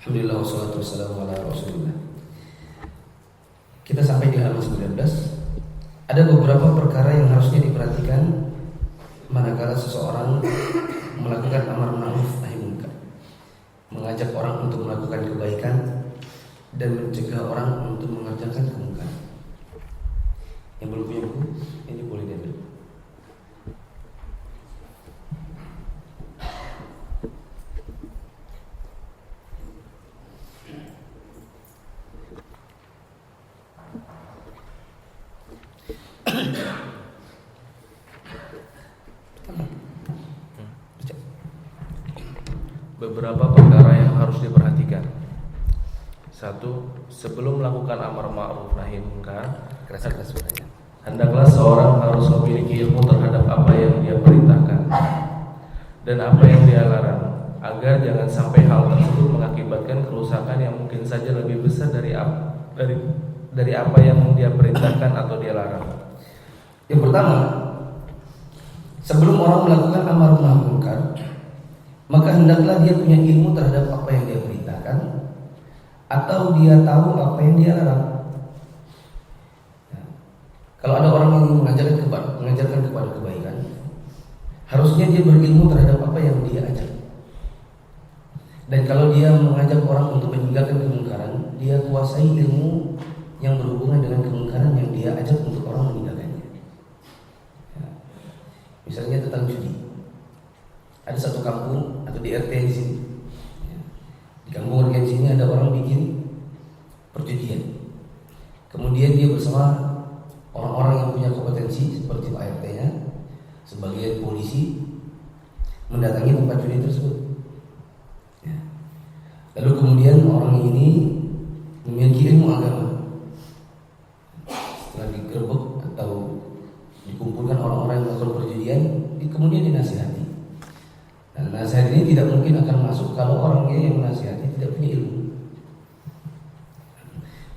Alhamdulillah wassalatu wassalamu ala Rasulillah. Kita sampai di halaman 19. Ada beberapa perkara yang harusnya diperhatikan manakala seseorang melakukan amar ma'ruf nahi munkar, mengajak orang untuk melakukan kebaikan dan mencegah orang untuk mengerjakan kemungkaran. Yang belum punya buku, ini boleh diambil. Beberapa perkara yang harus diperhatikan. 1. Sebelum melakukan amar ma'ruf nahi munkar, Keras-keras suaranya. hendaklah seorang harus memiliki ilmu terhadap apa yang dia perintahkan dan apa yang dia larang, agar jangan sampai hal tersebut mengakibatkan kerusakan yang mungkin saja lebih besar dari apa yang dia perintahkan atau dia larang. Yang pertama, sebelum orang melakukan amar nahi munkar, maka hendaklah dia punya ilmu terhadap apa yang dia perintahkan atau dia tahu apa yang dia larang. Kalau ada orang yang mengajarkan kepada kebaikan, harusnya dia berilmu terhadap apa yang dia ajak. Dan kalau dia mengajak orang untuk meninggalkan kemungkaran, dia kuasai ilmu yang berhubungan dengan kemungkaran yang dia ajak untuk orang meninggalkannya. Misalnya tentang judi. Ada satu kampung atau di RT di sini. Di kampung RT di sini ada orang bikin perjudian. Kemudian dia bersama orang-orang yang punya kompetensi seperti Pak RT-nya, sebagai polisi, mendatangi tempat judi tersebut. Lalu kemudian orang ini memiliki ilmu agama. Setelah digerebek atau dikumpulkan orang-orang yang melakukan perjudian, kemudian dinasihati. Dan nasihat ini tidak mungkin akan masuk kalau orangnya yang menasihati tidak punya ilmu.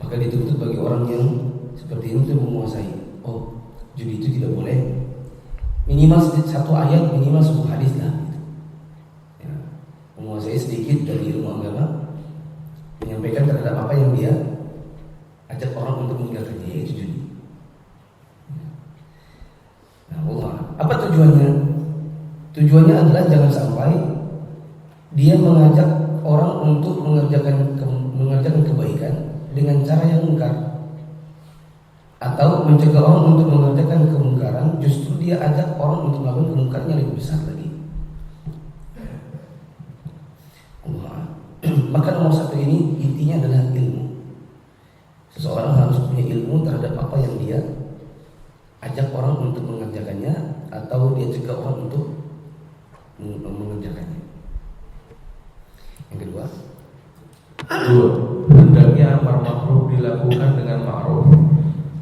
Maka dituntut bagi orang yang seperti ini untuk menguasai. Oh, judi itu tidak boleh. Minimal satu ayat, minimal 10 hadis lah. Ya, menguasai sedikit dari ilmu agama, menyampaikan terhadap apa yang dia ajak orang untuk meninggalkannya, yaitu judi. Nah, Allah, apa tujuannya? Tujuannya adalah jangan sampai dia mengajak orang untuk mengerjakan kebaikan dengan cara yang mungkar, atau mencegah orang untuk mengerjakan kemungkaran, justru dia ajak orang untuk melakukan kemungkaran yang lebih besar lagi. Maka nomor satu ini intinya adalah ilmu. Seseorang harus punya ilmu terhadap apa yang dia ajak orang untuk mengerjakannya, atau dia cegah orang untuk mengerjakannya. Yang kedua, hendaknya amar ma'ruf dilakukan dengan ma'ruf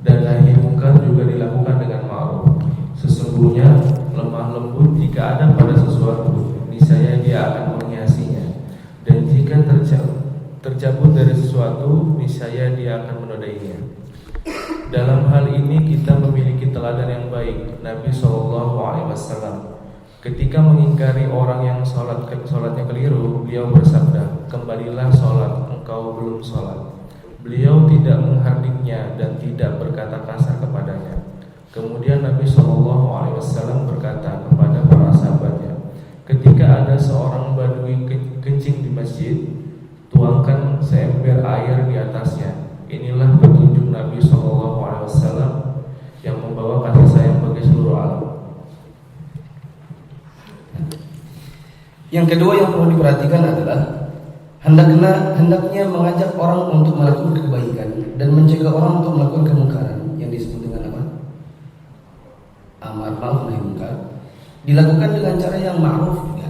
dan nahi munkar juga dilakukan dengan ma'ruf. Sesungguhnya lemah lembut jika ada pada sesuatu, niscaya dia akan menghiasinya, dan jika tercabut dari sesuatu, niscaya dia akan menodainya. Dalam hal ini kita memiliki teladan yang baik, Nabi SAW. Ketika mengingkari orang yang sholatnya keliru, beliau bersabda, "Kembalilah sholat, engkau belum sholat." Beliau tidak menghardiknya dan tidak berkata kasar kepadanya. Kemudian Nabi SAW berkata kepada para sahabatnya, "Ketika ada seorang badui kencing di masjid, tuangkan seember air di atasnya." Inilah petunjuk Nabi SAW yang membawa kasih sayang bagi seluruh alam. yang kedua yang perlu diperhatikan adalah hendaknya mengajak orang untuk melakukan kebaikan dan mencegah orang untuk melakukan kemungkaran, yang disebut dengan apa? Amar ma'ruf nahi munkar. Dilakukan dengan cara yang ma'ruf juga.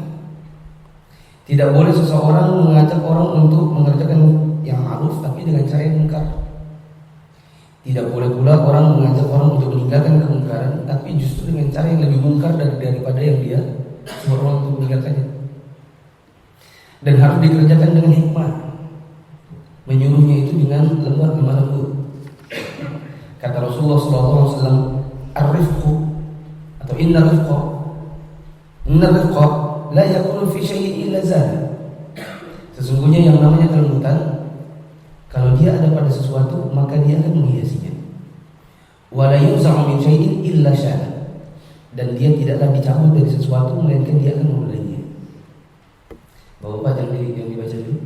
Tidak boleh seseorang mengajak orang untuk mengerjakan yang ma'ruf tapi dengan cara yang munkar. Tidak boleh pula orang mengajak orang untuk meninggalkan kemungkaran tapi justru dengan cara yang lebih munkar daripada yang dia suruh orang untuk meninggalkannya. Dan harus dikerjakan dengan hikmah. Menyuruhnya itu dengan lemah lembut. Kata Rasulullah SAW, "Ar-rifqu" atau "Inna rifqa la yakunu fi syai'in illa zana." Sesungguhnya yang namanya kelembutan, kalau dia ada pada sesuatu maka dia akan menghiasinya. Wala yunza'u min syai'in illa sya'an, dan dia tidaklah dicabut dari sesuatu melainkan dia akan memulainya. Bapak yang dibaca dulu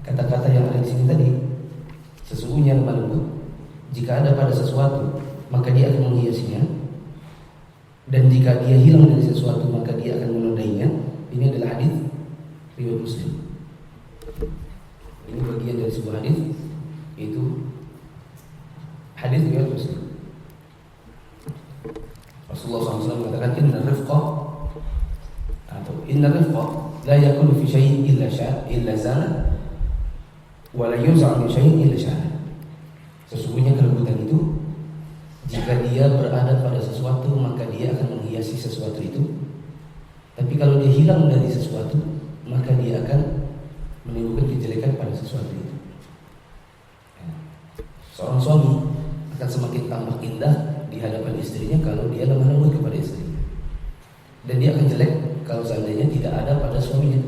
kata-kata yang ada di sini tadi. Sesungguhnya lemah lembut, jika ada pada sesuatu maka dia akan menghiasinya, dan jika dia hilang dari sesuatu maka dia akan menodainya. Ini adalah hadis riwayat Muslim. Ini bagian dari sebuah hadis, itu hadis riwayat Muslim. Rasulullah SAW mengatakan inna rifqa atau inna rifqa la yakunu fi syai'in illa zana wa la yunza'u min syai'in illa sya'ana. Sesungguhnya kelembutan itu, jika dia berada pada sesuatu maka dia akan menghiasi sesuatu itu. Tapi kalau dia hilang dari sesuatu maka dia akan menimbulkan kejelekan pada sesuatu itu. Seorang suami akan semakin tambah indah di hadapan istrinya kalau dia lemah lembut kepada istrinya, dan dia akan jelek kalau seandainya tidak ada pada suaminya.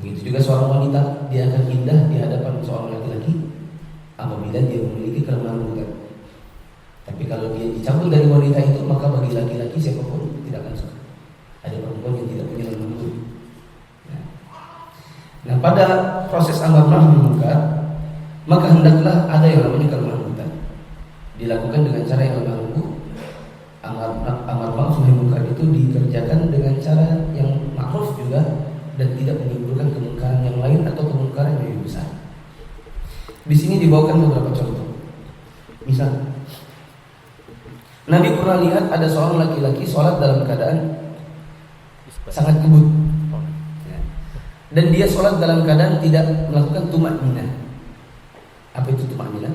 Begitu juga seorang wanita, dia akan indah di hadapan seorang laki-laki apabila dia memiliki kelemah lembutan. Tapi kalau dia dicabut dari wanita itu, maka bagi laki-laki siapapun tidak akan suka. Ada perempuan yang tidak punya lemah lembut. Nah, pada proses amar ma'ruf nahi munkar, maka hendaklah ada yang namanya kelemah lembutan, dilakukan dengan cara yang lemah lembut. Amar ma'ruf nahi munkar itu dikerjakan dengan cara yang ma'ruf juga, dan tidak menimbulkan kemungkaran yang lain atau kemungkaran yang lebih besar. Di sini dibawakan beberapa contoh. Misal, Nabi pernah lihat ada seorang laki-laki sholat dalam keadaan sangat kebut, dan dia sholat dalam keadaan tidak melakukan tumakninah. Apa itu tumakninah?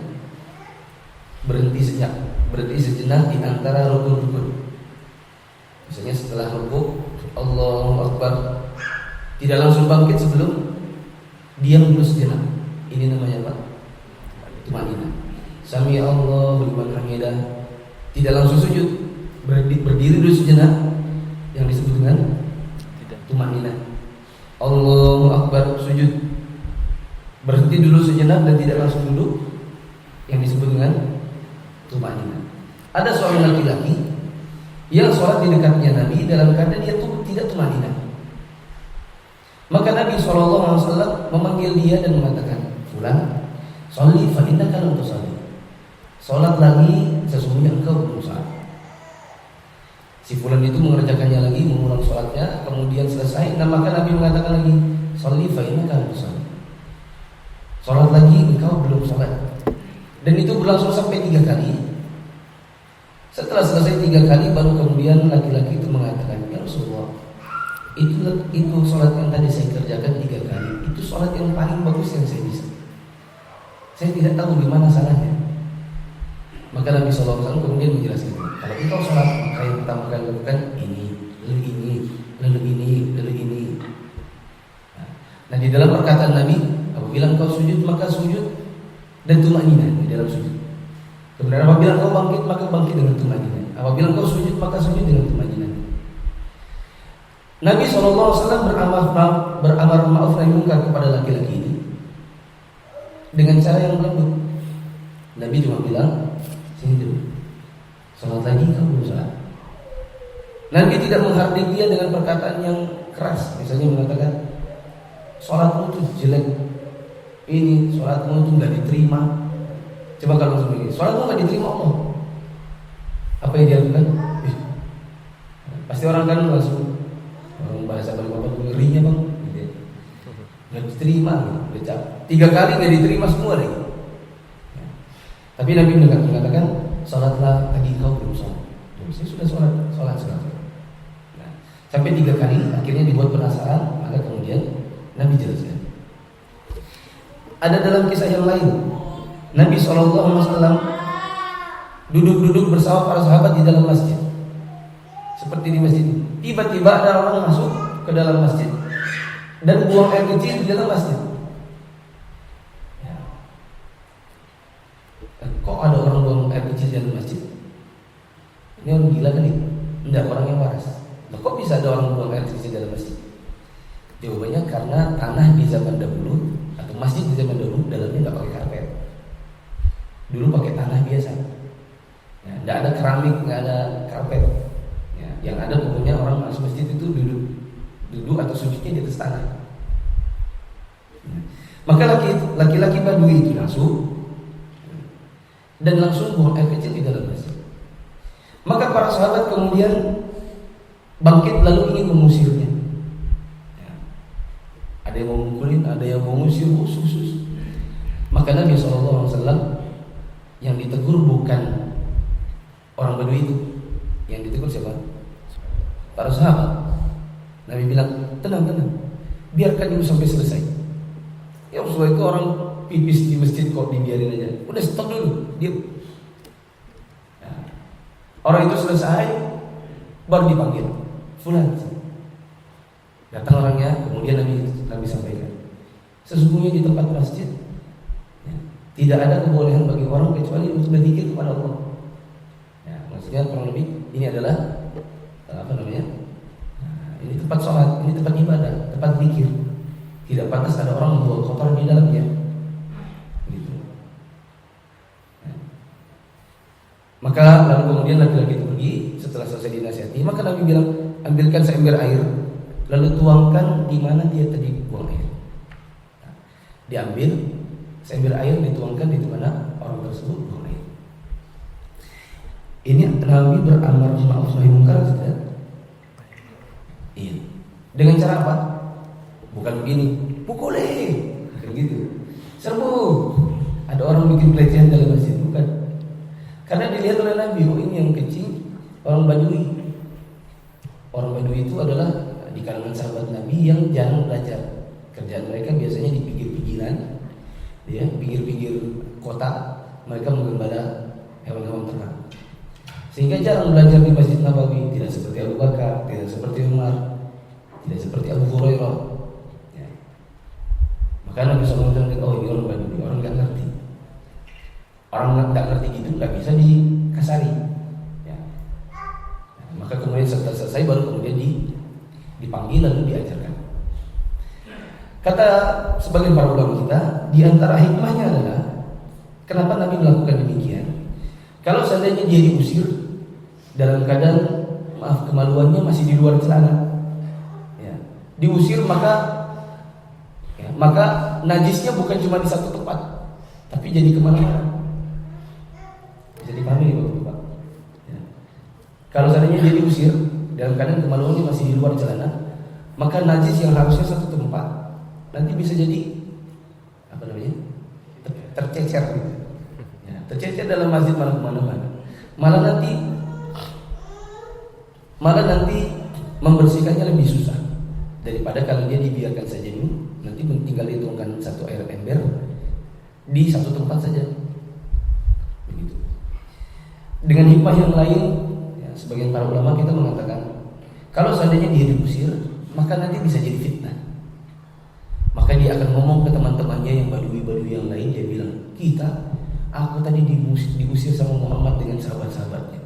Berhenti sejenak di antara rukun-rukun. Misalnya setelah rukuk, Allahu Akbar, tidak langsung bangkit sebelum diam dulu sejenak. Ini namanya apa? Tumakninah. Sami Allahu liman hamidah, tidak langsung sujud, berdiri dulu sejenak, yang disebut dengan tumakninah. Allahu Akbar, sujud, berhenti dulu sejenak dan tidak langsung duduk, yang disebut dengan tumakninah. Ada seorang laki-laki yang sholat di dekatnya Nabi dalam keadaan dia tidak tumakninah. Maka Nabi SAW memanggil dia dan mengatakan, "Fulan, sholli fa innaka lam tusalli." Sholat lagi, sesungguhnya engkau belum sholat. Si fulan itu mengerjakannya lagi, mengulang sholatnya, kemudian selesai. Nah, maka Nabi mengatakan lagi, "Sholli fa innaka lam tusalli." Sholat lagi, engkau belum sholat. Dan itu berlangsung sampai 3 kali. Setelah selesai 3 kali, baru kemudian laki-laki itu mengatakan, "Ya Rasulullah, itu sholat yang tadi saya kerjakan 3 kali, itu sholat yang paling bagus yang saya bisa. Saya tidak tahu di mana salahnya." Maka Nabi SAW kemudian menjelaskan, kalau engkau sholat, maka yang pertama kali lakukan ini, lalu ini, lalu ini, lalu ini. Nah, di dalam perkataan Nabi, apabila engkau sujud, maka sujud dan tumakninah di dalam sujud. Kemudian apabila engkau bangkit, maka bangkit dengan tumakninah. Apabila engkau sujud, maka sujud dengan tumakninah. Nabi SAW beramar ma'ruf nahi munkar kepada laki-laki ini dengan cara yang lembut. Nabi cuma bilang, "Sini dulu, sholat lagi, kamu belum sholat." Nabi tidak menghardik dia dengan perkataan yang keras. Misalnya mengatakan, "Sholatmu itu jelek, ini sholatmu itu nggak diterima." Coba kalau langsung begini, sholatmu nggak diterima Allah, apa yang dia lakukan? Pasti orang kan langsung, bahasa paling apa, ngerinya bang, nggak diterima, becak 3 kali nggak diterima semua deh. Tapi Nabi mengatakan, "Sholatlah lagi, kau belum sholat." Saya sudah sholat sekarang. Nah, sampai 3 kali, akhirnya dibuat penasaran, maka kemudian Nabi jelaskan. Ada dalam kisah yang lain, Nabi SAW duduk-duduk bersama para sahabat di dalam masjid, seperti di masjid. Tiba-tiba ada orang masuk ke dalam masjid dan buang air kecil di dalam masjid. Kok ada orang buang air kecil di dalam masjid? Ini orang gila kan ini? Tidak, orang yang waras. Nah, kok bisa ada orang buang air kecil di dalam masjid? Jawabannya karena tanah di zaman dahulu atau masjid di zaman dahulu dalamnya nggak pakai karpet. Dulu pakai tanah biasa. Ya, nggak ada keramik, nggak ada karpet. Ya, yang ada pokoknya orang masuk masjid itu duduk atau sujudnya di atas tanah. Ya. Maka laki-laki Badui itu masuk dan langsung buang air kecil di dalam masjid. Maka para sahabat kemudian bangkit lalu ingin mengusirnya. Ya. Ada yang mau mukulin, ada yang mau mengusir, khusus. Maka Nabi SAW yang ditegur bukan orang Badui itu, yang ditegur siapa? Para sahabat. Nabi bilang, tenang, biarkan dulu sampai selesai. Ya Rasulullah, itu orang pipis di masjid kok dibiarin aja. Udah stop dulu, diam. Ya. Orang itu selesai, baru dipanggil. Fulan. Datang orangnya, kemudian Nabi sampaikan, sesungguhnya di tempat masjid ya, tidak ada kebolehan bagi orang kecuali untuk berzikir kepada Allah. Ya, maksudnya kurang lebih ini adalah ini tempat sholat, ini tempat ibadah, tempat zikir. Tidak pantas ada orang membuang kotor di dalamnya. Gitu. Ya. Maka lalu kemudian laki-laki itu pergi setelah selesai dinasihati. Maka Nabi bilang, ambilkan seember air, lalu tuangkan di mana dia tadi buang air. Nah, diambil seember air, dituangkan di mana orang tersebut buang air. Ini Nabi beramar ma'ruf nahi munkar tidak? Iya. Dengan cara apa? Bukan begini, pukuli, gitu. Serbu. Ada orang bikin pelecehan dalam masjid, bukan? Karena dilihat oleh Nabi, oh ini yang kencing orang Badui. Orang Badui itu adalah di kalangan sahabat Nabi yang jarang belajar. Kerjaan mereka biasanya di pinggir-pinggiran, ya, pinggir-pinggir kota. Mereka menggembala hewan-hewan ternak. Sehingga jarang belajar di Masjid Nabawi. Tidak seperti Abu Bakar, tidak seperti Umar, tidak seperti Abu Hurairah. Ya. Maka Nabi SAW bilang, oh ini orang Badui, orang nggak ngerti. Orang nggak ngerti gitu nggak bisa dikasari. Ya. Nah, maka kemudian setelah selesai baru kemudian dipanggil lalu diajarkan. Kata sebagian para ulama kita, di antara hikmahnya adalah kenapa Nabi melakukan demikian. Kalau seandainya dia diusir dalam keadaan kemaluannya masih di luar celana, ya, diusir maka najisnya bukan cuma di satu tempat, tapi jadi kemana-mana. Bisa dipahami Bapak? Ya. Kalau seandainya dia diusir dalam keadaan kemaluannya masih di luar celana, maka najis yang harusnya satu tempat nanti bisa jadi tercecer gitu. Ya, tercecer dalam masjid mana-mana. Malah nanti membersihkannya lebih susah daripada kalau dia dibiarkan saja dulu. Nanti tinggal dituangkan satu air ember di satu tempat saja. Begitu. Dengan hikmah yang lain, ya, sebagian para ulama kita mengatakan kalau seandainya dia diusir, maka nanti bisa jadi fitnah. Maka dia akan ngomong ke teman-temannya yang badui-badui yang lain, dia bilang, aku tadi diusir sama Muhammad dengan sahabat-sahabatnya.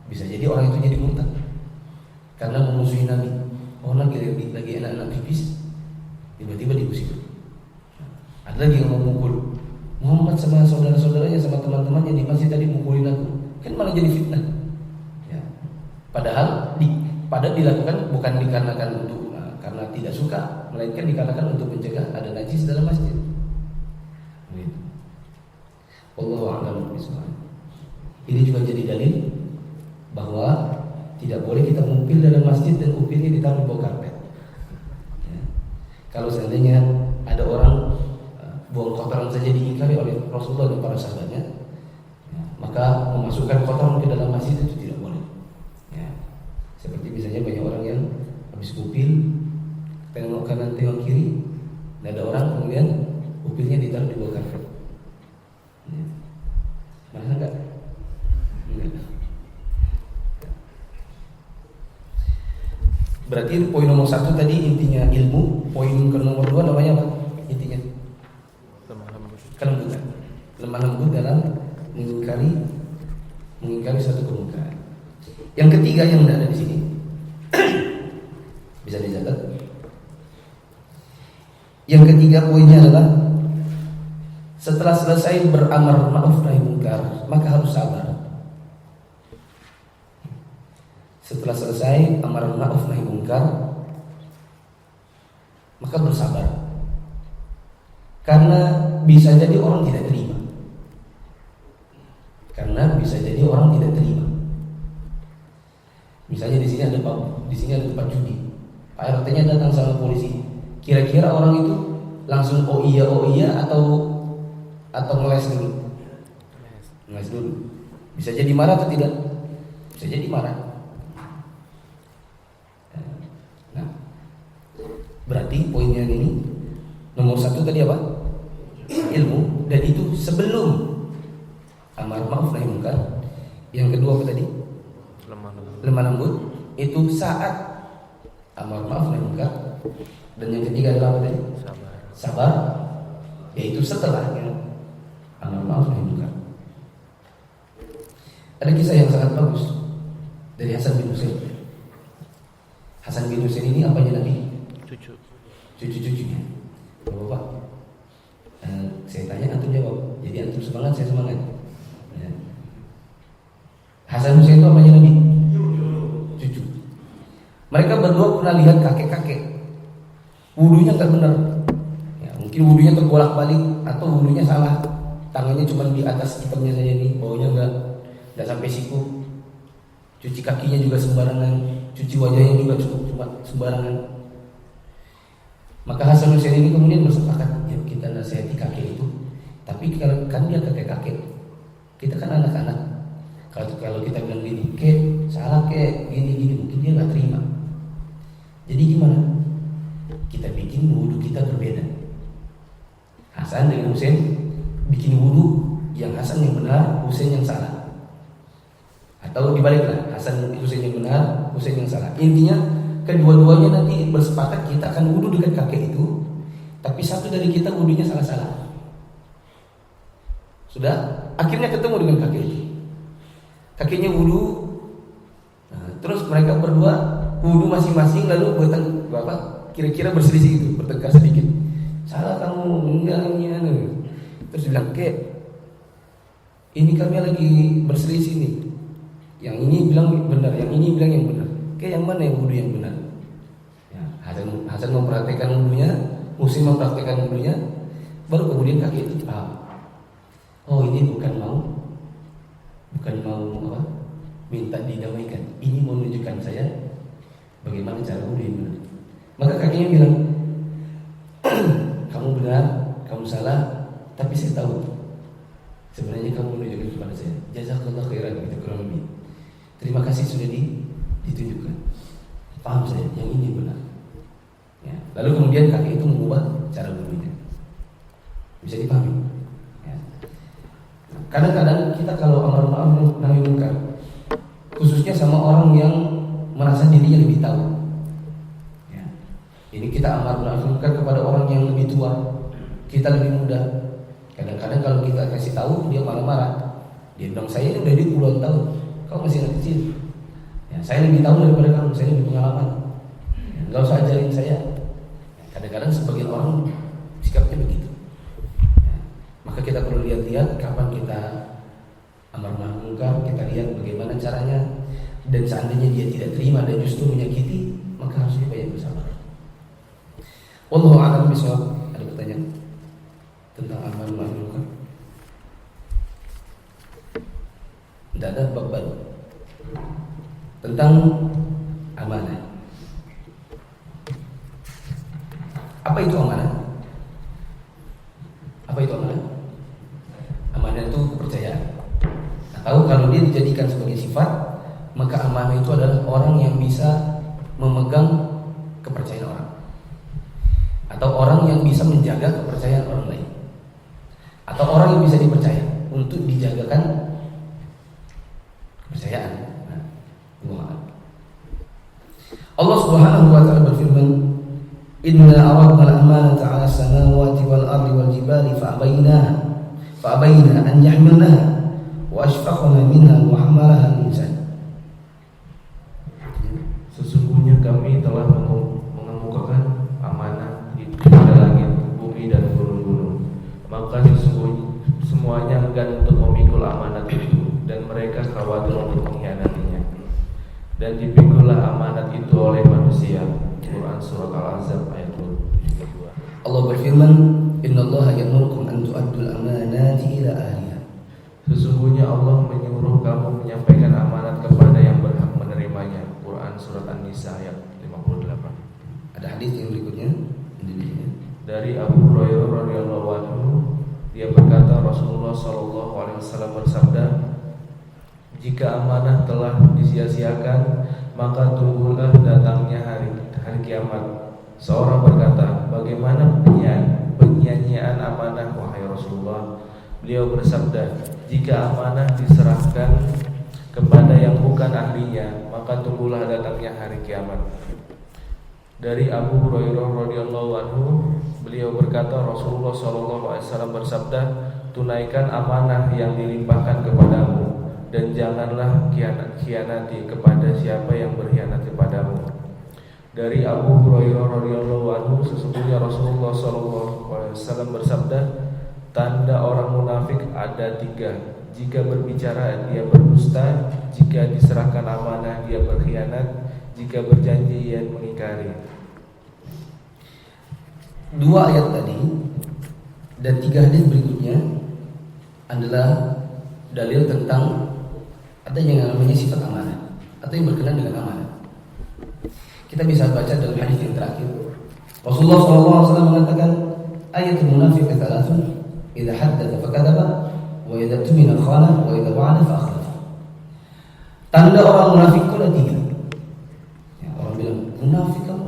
Bisa jadi orang itu jadi murtad karena memusuhi Nabi. Oh, lagi anak-anak pipis, tiba-tiba diusir. Ada lagi yang mau mukul Muhammad sama saudara-saudaranya, sama teman-temannya di masjid tadi mukulin aku, kan malah jadi fitnah. Ya. Padahal dilakukan bukan dikarenakan untuk karena tidak suka, melainkan dikarenakan untuk mencegah ada najis dalam masjid. Begitu. Wallahu a'lam bishawab. Ini juga jadi dalil bahwa tidak boleh kita ngupil dalam masjid dan upilnya ditaruh di bawah karpet. Ya. Kalau seandainya ada orang buang kotoran saja diingkari oleh Rasulullah dan para sahabatnya, ya, maka memasukkan kotoran ke dalam masjid itu tidak boleh. Ya. Seperti misalnya banyak orang yang habis upil, tengok kanan tengok kiri, dan ada orang kemudian upilnya ditaruh di bawah karpet. Ya. Mana enggak? Berarti poin nomor 1 tadi intinya ilmu. Poin ke nomor 2 namanya apa? Intinya kelembutan. Lemah lembut dalam mengingkari satu kemungkaran. Yang ketiga yang ada di sini bisa dicatat. Yang ketiga poinnya adalah setelah selesai beramar ma'ruf nahi munkar, maka harus sabar. Setelah selesai amar ma'ruf nahi munkar, maka bersabar. Karena bisa jadi orang tidak terima. Misalnya di sini ada tempat judi. Pak RT-nya datang sama polisi. Kira-kira orang itu langsung oh iya atau ngeles dulu? Ngeles dulu. Bisa jadi marah atau tidak? Bisa jadi marah. Nah, berarti poinnya ini nomor 1 tadi apa? Ilmu, dan itu sebelum amar ma'ruf nahi munkar. Yang kedua apa tadi? Lemah lembut. Itu saat amar ma'ruf nahi munkar. Dan yang ketiga adalah apa tadi? Sabar. Yaitu setelahnya amar ma'ruf nahi munkar. Ada kisah yang sangat bagus dari Hasan bin Husain. Hasan bin Husain ini apanya Nabi? Cucu-cucunya. Bapak, saya tanya antum jawab. Jadi antum semangat, saya semangat. Ya. Hasan Husain itu apanya Nabi? Cucu. Mereka berdua pernah lihat kakek-kakek wudunya nggak benar. Ya, mungkin wudunya terbolak-balik atau wudunya salah. Tangannya cuma di atas kitabnya saja nih, baunya nggak sampai siku. Cuci kakinya juga sembarangan, cuci wajahnya juga cuma sembarangan. Maka Hasan Husain ini kemudian bersepakat, ya kita nasihati kakek itu. Tapi kan dia kakek-kakek, kita kan anak-anak. Kalau kita bilang gini, kek salah kek, gini mungkin dia nggak terima. Jadi gimana? Kita bikin wudhu kita berbeda. Hasan dengan Husain bikin wudhu yang Hasan yang benar, Husain yang salah. Atau dibaliklah, Hasan Husain yang benar, Husain yang salah. Intinya kedua-duanya nanti bersepakat kita akan wudhu dengan kakek itu, tapi satu dari kita wudhunya salah-salah. Sudah, akhirnya ketemu dengan kakek itu. Kakeknya wudhu, terus mereka berdua wudhu masing-masing, lalu kira-kira berselisih itu, bertengkar sedikit. Salah kamu, enggak ini. Terus bilang, kek, ini kami lagi berselisih nih. Yang ini bilang benar, yang ini bilang yang benar. Kayak yang mana yang wudhu yang benar? Ya, Hasan mempraktekkan wudhunya, Husain mempraktekkan wudhunya, baru kemudian kakek itu paham. Oh ini bukan mau apa? Minta didamaikan. Ini mau menunjukkan saya bagaimana cara wudhu yang benar. Maka kakeknya bilang, kamu benar, kamu salah, tapi saya tahu sebenarnya kamu menunjukkan kepada saya. Jazakallah khairan, gitu kurang lebih. Terima kasih sudah ditunjukkan. Paham saya, yang ini benar. Ya. Lalu kemudian kakek itu mengubah cara wudhunya. Bisa dipahami. Ya. Kadang-kadang kita kalau amar ma'ruf nahi munkar, khususnya sama orang yang merasa dirinya lebih tahu. Ya. Ini kita amar ma'ruf nahi munkar kepada orang yang lebih tua, kita lebih muda. Kadang-kadang kalau kita kasih tahu, dia marah-marah. Dia bilang, saya ini udah di puluhan tahun, kau masih anak kecil. Ya, saya lebih tahu daripada kamu, saya lebih pengalaman. Ya, gak usah ajarin saya. Ya, kadang-kadang sebagian orang sikapnya begitu. Ya, maka kita perlu lihat-lihat kapan kita amar ma'ruf munkar, kita lihat bagaimana caranya. Dan seandainya dia tidak terima dan justru menyakiti, maka harus dibayar bersama. Wallahu a'lam bishawab. Ada pertanyaan tentang amar ma'ruf munkar? Tidak ada bab baru tentang amanah. Apa itu amanah? Apa itu amanah? Amanah itu kepercayaan. Atau kalau dia dijadikan sebagai sifat, maka amanah itu adalah orang yang bisa memegang kepercayaan orang, atau orang yang bisa menjaga kepercayaan orang lain, atau orang yang bisa dipercaya untuk dijagakan kepercayaan. Allah Subhanahu wa taala berfirman, "Inna aradna al-amanata 'ala as-samawati wal ardi wal jibali fa'abayna an yahmilnaha wa ashfaqna minha wa hamalaha al-insan." Sesungguhnya kami telah mengemukakan amanah itu pada langit khawatir untuk mengkhianatinya. Dan dipikulah amanat itu oleh manusia. Quran Surat Al-Ahzab ayat 22. Allah berfirman, Innallaha ya'murukum an tu'addul amanati ila ahliha. Sesungguhnya Allah menyuruh kamu menyampaikan amanat kepada yang berhak menerimanya. Quran Surat An-Nisa ayat 58. Ada hadis yang berikutnya. Dari Abu Hurairah radhiyallahu anhu, dia berkata Rasulullah sallallahu alaihi wasallam bersabda, jika amanah telah disia-siakan, maka tunggulah datangnya hari kiamat. Seorang berkata, bagaimana penyanyian amanah wahai Rasulullah? Beliau bersabda, jika amanah diserahkan kepada yang bukan ahlinya, maka tunggulah datangnya hari kiamat. Dari Abu Hurairah radhiyallahu anhu, beliau berkata Rasulullah sallallahu alaihi wasallam bersabda, tunaikan amanah yang dilimpahkan kepadamu dan janganlah khianati kepada siapa yang berkhianat kepadamu. Dari Abu Hurairah radhiyallahu anhu, sesungguhnya Rasulullah sallallahu alaihi wasallam bersabda, tanda orang munafik ada 3. Jika berbicara dia berdusta, jika diserahkan amanah dia berkhianat, jika berjanji ia mengingkari. 2 ayat tadi dan 3 hadis berikutnya adalah dalil tentang adanya yang namanya sifat amanah atau yang berkenaan dengan amanah. Kita bisa baca dalam hadis yang terakhir. Rasulullah SAW mengatakan, ayatul munafiq thalathun, idza haddatsa fakadzaba, wa idza tumina khana, wa idza wa'ada fa akhlafa. Tanda orang munafik itu ada 3. Ya, orang bilang munafik kamu.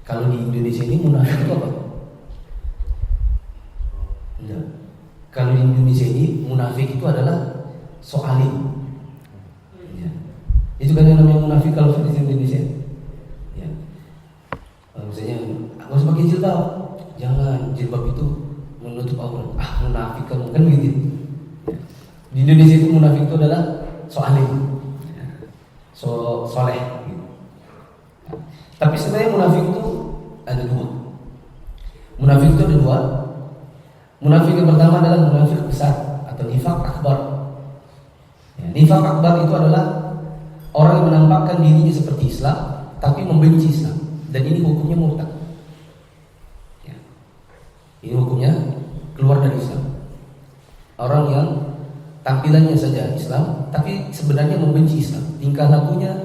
Kalau di Indonesia ini munafik itu apa? Enggak. Kalau di Indonesia ini munafik itu adalah soalim. Ya. Itu kan yang namanya munafik kalau di Indonesia. Ya. Misalnya, nggak usah pakai jilbab. Jangan, jilbab itu menutup aurat. Munafik kamu kan begitu. Ya. Di Indonesia itu munafik itu adalah soalim. Ya. Soleh. Gitu. Ya. Tapi sebenarnya munafik itu ada 2. Munafik itu ada 2. Munafik yang pertama adalah munafik besar atau nifaq akbar. Ya, nifaq akbar itu adalah orang yang menampakkan dirinya seperti Islam tapi membenci Islam, dan ini hukumnya murtad. Ya. Ini hukumnya keluar dari Islam. Orang yang tampilannya saja Islam tapi sebenarnya membenci Islam, tingkah lakunya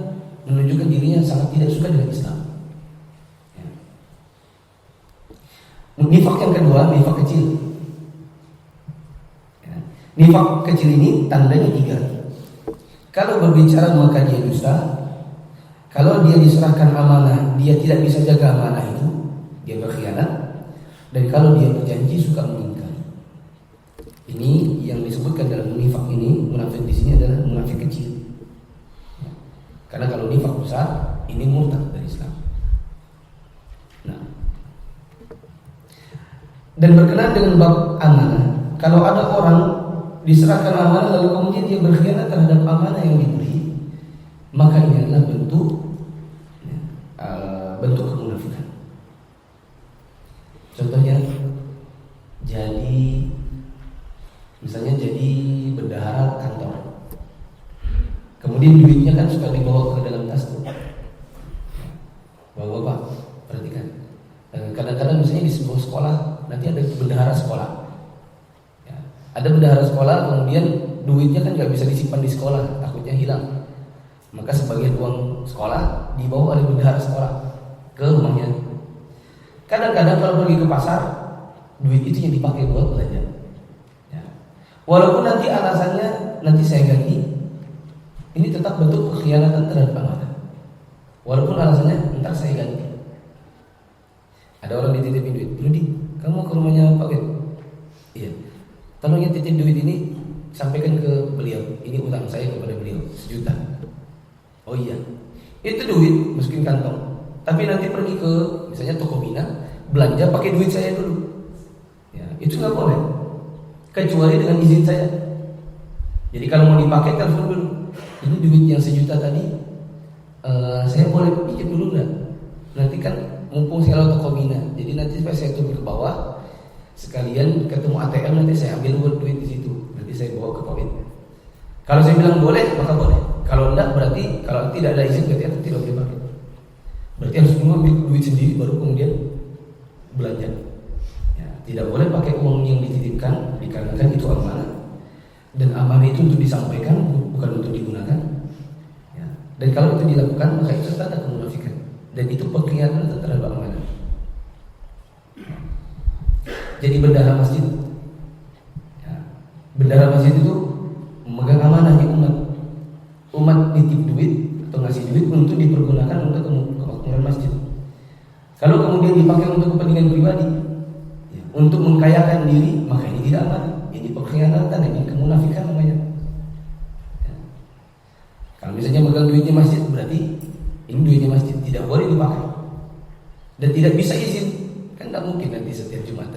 menunjukkan dirinya sangat tidak suka dengan Islam. Ya. Nifaq yang kedua, nifaq kecil. Ya. Nifaq kecil ini tandanya 3. Kalau berbicara maka dia dusta. Kalau dia diserahkan amanah, dia tidak bisa jaga amanah itu, dia berkhianat. Dan kalau dia berjanji suka mengingkari. Ini yang disebutkan dalam nifaq ini, munafik di sini adalah munafik kecil. Karena kalau nifaq besar, ini murtad dari Islam. Nah, dan berkenaan dengan bab amanah, kalau ada orang diserahkan amanah lalu kemudian dia berkhianat terhadap amanah yang diberi, maka ini adalah bentuk kemunafikan. Contohnya, misalnya jadi bendahara kantor, kemudian duitnya kan suka dibawa ke dalam tas tuh. Bapak-bapak, perhatikan. Kadang-kadang misalnya di sebuah sekolah nanti ada bendahara sekolah. Ya, ada bendahara sekolah, kemudian duitnya kan nggak bisa disimpan di sekolah, takutnya hilang. Maka sebagian uang sekolah dibawa oleh bendahara sekolah ke rumahnya. Kadang-kadang kalau pergi ke pasar, duit itu yang dipakai buat belanja. Ya. Walaupun nanti alasannya nanti saya ganti, ini tetap bentuk pengkhianatan terhadap amanah. Walaupun alasannya ntar saya ganti. Ada orang dititipin duit, Rudi, kamu ke rumahnya Pak Wid? Iya. Tolong ya titip duit ini, sampaikan ke beliau. Ini utang saya kepada beliau 1 juta. Oh iya. Itu duit masukin kantong. Tapi nanti pergi ke misalnya toko Mina, belanja pakai duit saya dulu. Ya, itu nggak boleh. Kecuali dengan izin saya. Jadi kalau mau dipakai telepon dulu. Ini duit yang 1 juta tadi, saya boleh pinjam dulu nggak? Nanti kan mumpung saya lewat toko Mina, jadi nanti saya turun ke bawah, sekalian ketemu ATM nanti saya ambil duit di situ, nanti saya bawa ke Pak Wid. Kalau saya bilang boleh, maka boleh. Kalau enggak, berarti kalau tidak ada izin berarti tidak boleh pakai. Berarti harus mengambil duit sendiri baru kemudian belanja. Ya, tidak boleh pakai uang yang dititipkan dikarenakan itu amanah. Dan amanah itu untuk disampaikan, bukan untuk digunakan. Ya. Dan kalau itu dilakukan, maka itu tanda kemunafikan. Dan itu pengkhianatan terhadap amanah. Jadi bendahara masjid, ya, bendahara masjid itu memegang amanahnya umat. Umat nitip duit atau ngasih duit untuk dipergunakan untuk kemakmuran masjid. Kalau kemudian dipakai untuk kepentingan pribadi, ya, untuk mengkayakan diri, maka ini tidak amanah. Ini pengkhianatan, ini kemunafikan namanya. Ya. Kalau misalnya megang duitnya masjid, berarti ini duitnya masjid, tidak boleh dipakai dan tidak bisa izin. Kan tidak mungkin nanti setiap Jumat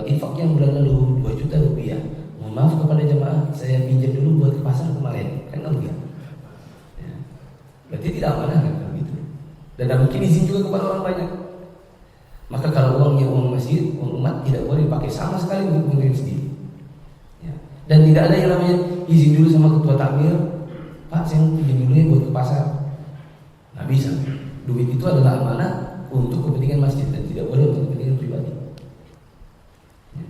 infak yang bulan lalu 2 juta rupiah, mohon maaf kepada jemaah, saya pinjam dulu buat ke pasar kemarin. Kan enggak mungkin. Ya. Berarti tidak amanah kan kalau gitu. Dan tidak mungkin izin juga kepada orang banyak. Maka kalau uangnya uang masjid, uang umat, tidak boleh dipakai sama sekali untuk kepentingan sendiri. Ya. Dan tidak ada yang namanya izin dulu sama ketua takmir, Pak saya mau pinjam dulu ya buat ke pasar. Nggak bisa. Duit itu adalah amanah untuk kepentingan masjid dan tidak boleh untuk kepentingan pribadi. Ya.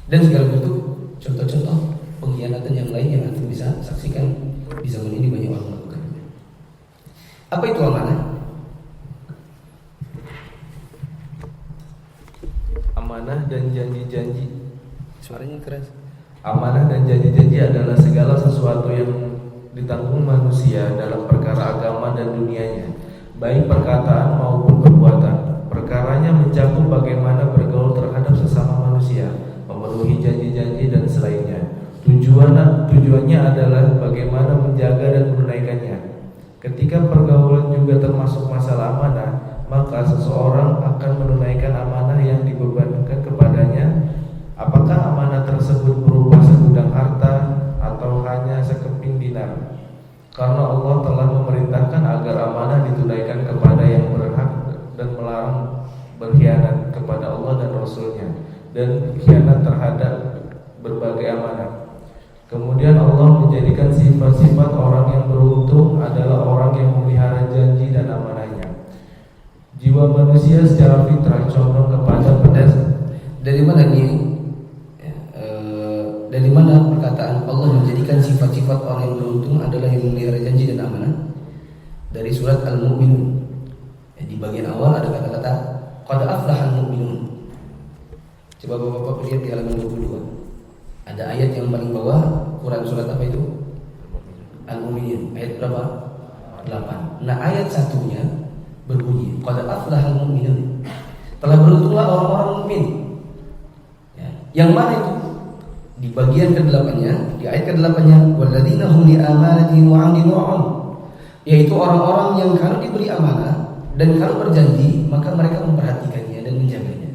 Dan segala bentuk contoh-contoh pengkhianatan yang lain yang nanti bisa saksikan di zaman ini banyak orang melakukannya. Apa itu amanah? Amanah dan janji-janji. Suaranya keras. Amanah dan janji-janji adalah segala sesuatu yang ditanggung manusia dalam perkara agama dan dunianya, baik perkataan maupun perbuatan. Perkaranya mencakup bagaimana bergaul terhadap sesama manusia, memenuhi janji-janji dan selainnya. Tujuannya adalah bagaimana menjaga dan menunaikannya. Ketika pergaulan juga termasuk masalah amanah, maka seseorang akan menunaikan amanah yang dibebankan kepadanya. Apakah amanah tersebut berupa segudang harta atau hanya sekeping dinar? Karena Allah telah memerintahkan agar amanah ditunaikan kepada yang berhak dan melarang berkhianat kepada Allah dan Rasul-Nya dan khianat terhadap berbagai amanah. Kemudian Allah menjadikan sifat-sifat orang yang beruntung adalah orang yang memelihara janji dan amanahnya. Jiwa manusia secara fitrah condong kepada dari mana nih? Dari mana perkataan Allah menjadikan sifat-sifat orang yang beruntung adalah yang memelihara janji dan amanah? Dari surat Al-Mu'minun. Di bagian awal ada kata-kata qad aflahal mu'minun. Coba Bapak lihat di halaman 22. Ada ayat yang paling bawah, Quran surat apa itu? Al-Mu'minun. Ayat berapa? 8. Nah, ayat satunya berbunyi qad aflahal mu'minun. Telah beruntunglah orang-orang mukmin. Ya. Yang mana itu? Di bagian ke-8-nya, di ayat ke-8-nya, walladzina hum li amanatihim wa 'ahdihim ra'un, yaitu orang-orang yang kalau diberi amanah dan kalau berjanji maka mereka memperhatikannya dan menjaganya.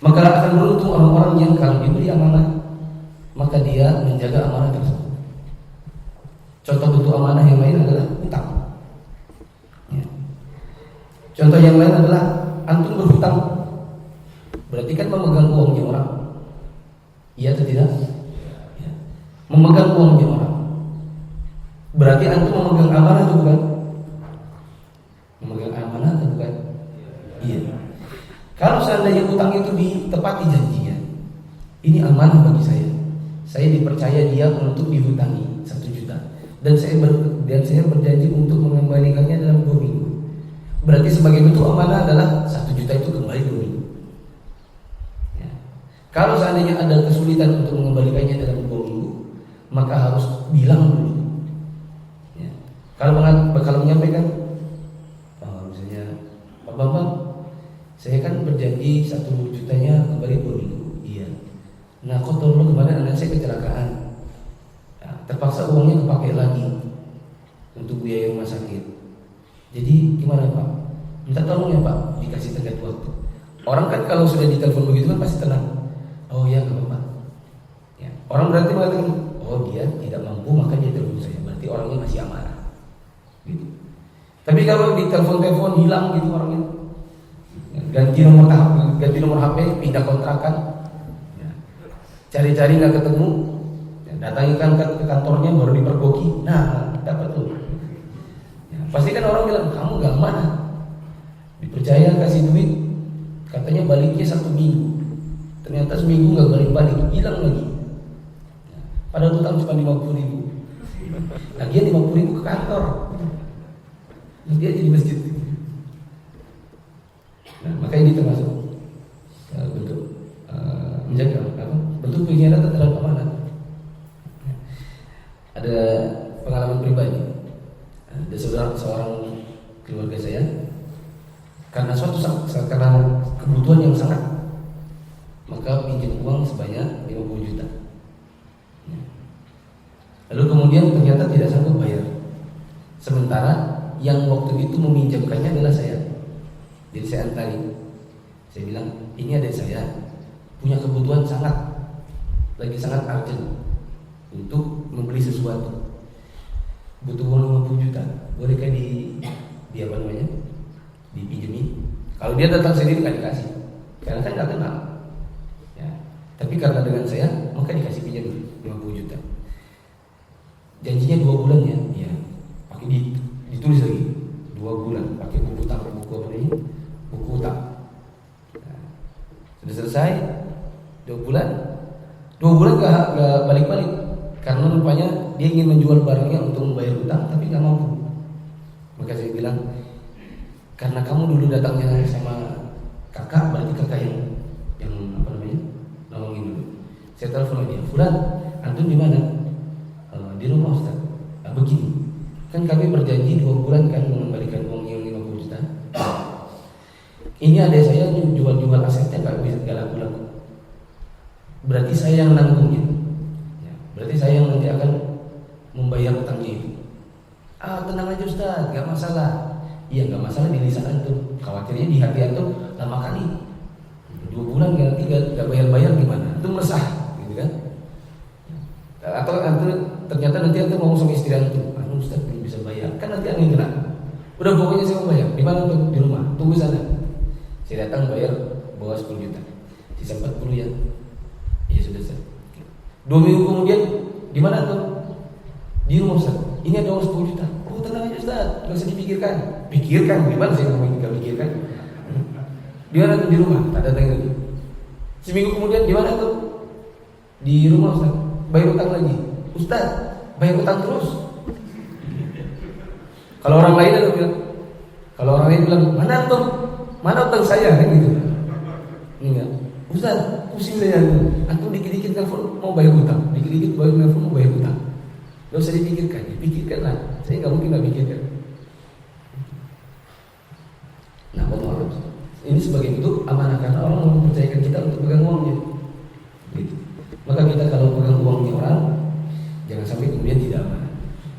Maka akan beruntung orang-orang yang kalau diberi amanah maka dia menjaga amanah tersebut. Contoh bentuk amanah yang lain adalah hutang. Ya. Contoh yang lain adalah antum berhutang, berarti kan memegang uangnya orang. Iya atau tidak? Ya. Memegang uangnya orang, berarti antum memegang amanah itu bukan? Memegang amanah itu bukan? Iya. Kalau seandainya utang itu ditepati janjinya, ini amanah bagi saya. Saya dipercaya dia untuk dihutangi 1 juta dan saya berjanji untuk mengembalikannya dalam 2 minggu. Berarti sebagai bentuk amanah adalah 1 juta itu kembali 2 minggu. Ya. Kalau seandainya ada kesulitan untuk mengembalikannya dalam 2 minggu, maka harus bilang dulu. Ya. Kalau menyampaikan, misalnya Pak Bambang, saya kan berjanji 1 jutanya kembali 2 minggu. Iya. Nah, kok tolong kemarin anak saya kecelakaan. Nah, terpaksa uangnya kepake lagi untuk biaya rumah sakit. Jadi gimana Pak? Minta tolong ya Pak, dikasih tenggat waktu. Orang kan kalau sudah ditelepon begitu kan pasti tenang. Oh ya nggak apa-apa. Ya. Orang berarti mengatakan, oh dia tidak mampu maka dia telepon saya. Berarti orangnya masih amanah. Gitu. Tapi kalau ditelepon hilang gitu orangnya, ganti nomor HP, pindah kontrakan, ya. Cari-cari nggak ketemu, ya. datangi kan ke kantornya baru dipergoki, nah dapat tuh. Ya, pasti kan orang bilang kamu gak mana, dipercaya kasih duit, katanya baliknya 1 minggu, ternyata seminggu gak balik-balik, hilang lagi. Ya, padahal utang cuma 50.000, lagian 50.000 ke kantor, dia jadi masjid. Nah, makanya ini termasuk bentuk menjaga bentuk pengkhianatan terhadap amanah. Ada pengalaman pribadi, ada seorang keluarga saya karena karena kebutuhan yang sangat, maka pinjam uang sebanyak 50 juta. Lalu kemudian ternyata tidak sanggup bayar. Sementara yang waktu itu meminjamkannya adalah saya. Jadi saya antari, saya bilang ini adik saya punya kebutuhan lagi sangat urgent untuk membeli sesuatu, butuh uang 50 juta, bolehkah dipinjemi? Kalau dia datang sendiri nggak dikasih, karena kan nggak kenal. Ya, tapi karena dengan saya maka dikasih pinjam 50 juta. Janjinya 2 bulan ya, pakai ditulis lagi 2 bulan, pakai buku utang, buku utang. Nah, sudah selesai 2 bulan gak balik-balik karena rupanya dia ingin menjual barangnya untuk membayar utang tapi gak mampu. Maka saya bilang, karena kamu dulu datangnya sama kakak, berarti kakak yang nolongin dulu. Saya telepon dia, Fulan, antum di mana? Di rumah Ustaz. Begini, kan kami berjanji 2 bulan kan mengembalikan uang yang 50 juta. Ini adik saya jual asetnya gak laku-laku. Berarti saya yang nanggungnya. Ya, berarti saya yang nanti akan membayar utangnya itu. Tenang aja Ustaz, gak masalah. Iya gak masalah di lisan antum. Khawatirnya di hati antum lama kali. 2 bulan nanti gak bayar-bayar gimana? Antum resah, gitu kan? Atau ternyata nanti antum ngomong sama istri antum, Ustaz belum bisa bayar, kan nanti aneh kena. Udah pokoknya saya mau bayar. Di mana tuh? Di rumah. Tunggu sana. Saya datang bayar bawa 10 juta. Sisa 40 ya. Ya sudah Ustaz. 2 minggu kemudian di mana tuh? Di rumah Ustaz. Ini ada uang 10 juta. Oh tenang aja Ustaz, nggak usah dipikirkan. Pikirkan, gimana sih ngomongin nggak pikirkan? Di mana tuh? Di rumah. Tak datang lagi. Seminggu kemudian di mana tuh? Di rumah Ustaz. Bayar utang lagi. Ustaz, bayar utang terus. Kalau orang lain bilang, mana utang saya kan gitu. Enggak. Ustaz, pusing saya. Antum dikit-dikit telepon mau bayar utang, dikit-dikit telepon mau bayar utang. Gak usah dipikirkan, dipikirkanlah. Saya nggak mungkin nggak pikirkan. Nah, ini sebagai bentuk amanah karena orang mempercayakan kita untuk pegang uangnya. Gitu. Maka kita kalau pegang uangnya orang, jangan sampai kemudian tidak amanah.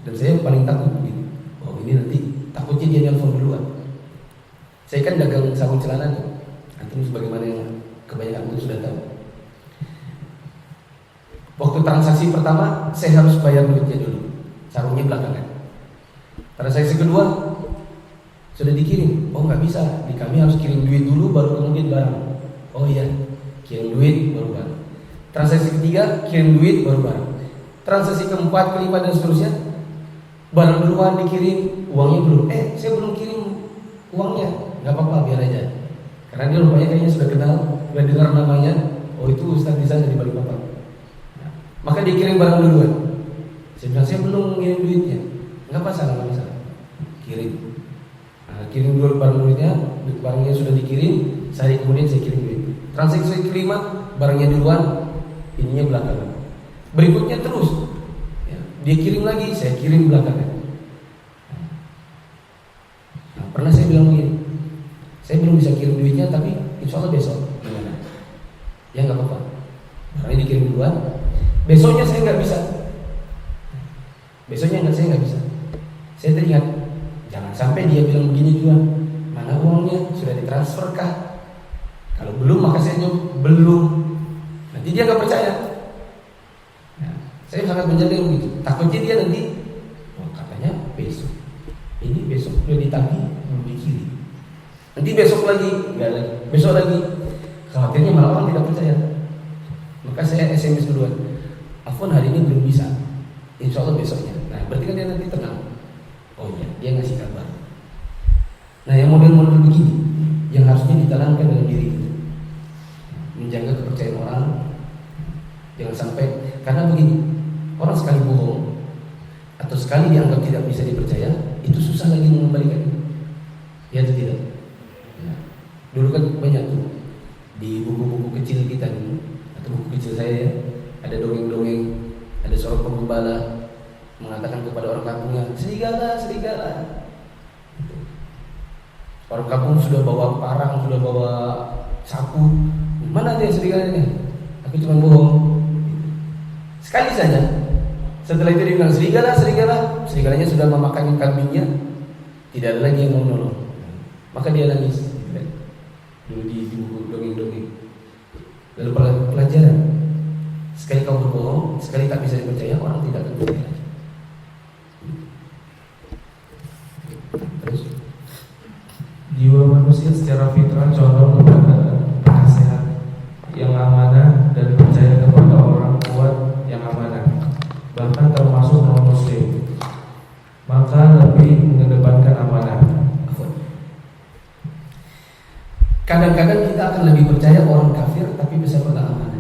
Dan saya paling takut begitu. Oh ini nanti takutnya dia nelfon duluan. Saya kan dagang sarung celana nih. Antum sebagaimana yang kebanyakan antum sudah tahu. Waktu transaksi pertama saya harus bayar duitnya dulu, sarungnya belakangan. Transaksi kedua sudah dikirim. Oh nggak bisa, di kami harus kirim duit dulu baru kemudian barang. Oh iya, kirim duit baru barang. Transaksi ketiga kirim duit baru barang. Transaksi keempat, kelima dan seterusnya, barang duluan dikirim, uangnya belum. Saya belum kirim uangnya. Nggak apa-apa, biar aja. Karena dia rupanya kayaknya sudah kenal, sudah dengar namanya. Oh itu Ustaz di sana di Balikpapan. Nah, maka dia kirim barang duluan. Saya bilang saya belum ngirim duitnya. Nggak masalah, nggak masalah. Kirim. Nah, kirim dulu barang duitnya, barangnya sudah dikirim. Sehari kemudian saya kirim duit. Transaksi kelima, barangnya duluan, ininya belakangan. Berikutnya terus, ya, dia kirim lagi, saya kirim belakangan. Nah, pernah saya bilang begini, saya belum bisa kirim duitnya, tapi insya Allah besok. Gimana? Ya nggak apa-apa. Barangnya dikirim duluan, besoknya saya nggak bisa. Besoknya saya nggak bisa. Saya teringat, jangan sampai dia bilang begini juga. Mana uangnya sudah ditransfer kah? Kalau belum maka saya jawab belum. Nanti dia nggak percaya. Saya sangat menjaga begitu. Takutnya dia nanti, katanya besok. Ini besok sudah ditagih, belum dikirim. Nanti besok lagi, enggak lagi. Besok lagi. Khawatirnya malah orang tidak percaya. Maka saya SMS duluan. Afwan hari ini belum bisa, insya Allah besoknya. Nah berarti kan dia nanti tenang. Oh iya, dia ngasih kabar. Nah yang model-model begini yang harusnya ditanamkan dalam diri kita, menjaga kepercayaan orang. Jangan sampai, karena begini, orang sekali bohong atau sekali dianggap tidak bisa dipercaya, itu susah lagi mengembalikan. Ya atau tidak? Nah, dulu kan banyak tuh di buku-buku kecil kita dulu, atau buku kecil saya ya, ada dongeng-dongeng, ada seorang penggembala mengatakan kepada orang kampungnya, serigala, serigala. Orang kampung sudah bawa parang, sudah bawa sapu, mana dia serigalanya? Aku cuma bohong. Sekali saja. Setelah itu dia bilang serigala, serigala. Serigalanya sudah memakan kambingnya, tidak ada lagi yang mau menolong. Maka dia nangis. Dulu di buku dongeng-dongeng. Lalu pelajaran. Sekali kau berbohong, sekali tak bisa dipercaya, orang tidak akan percaya. Terus jiwa manusia secara fitrah condong kepada penasehat yang amanah dan percaya kepada orang kuat yang amanah, bahkan termasuk non-muslim. Maka lebih mengedepankan amanah. kadang-kadang kita akan lebih percaya orang kafir tapi bisa amanah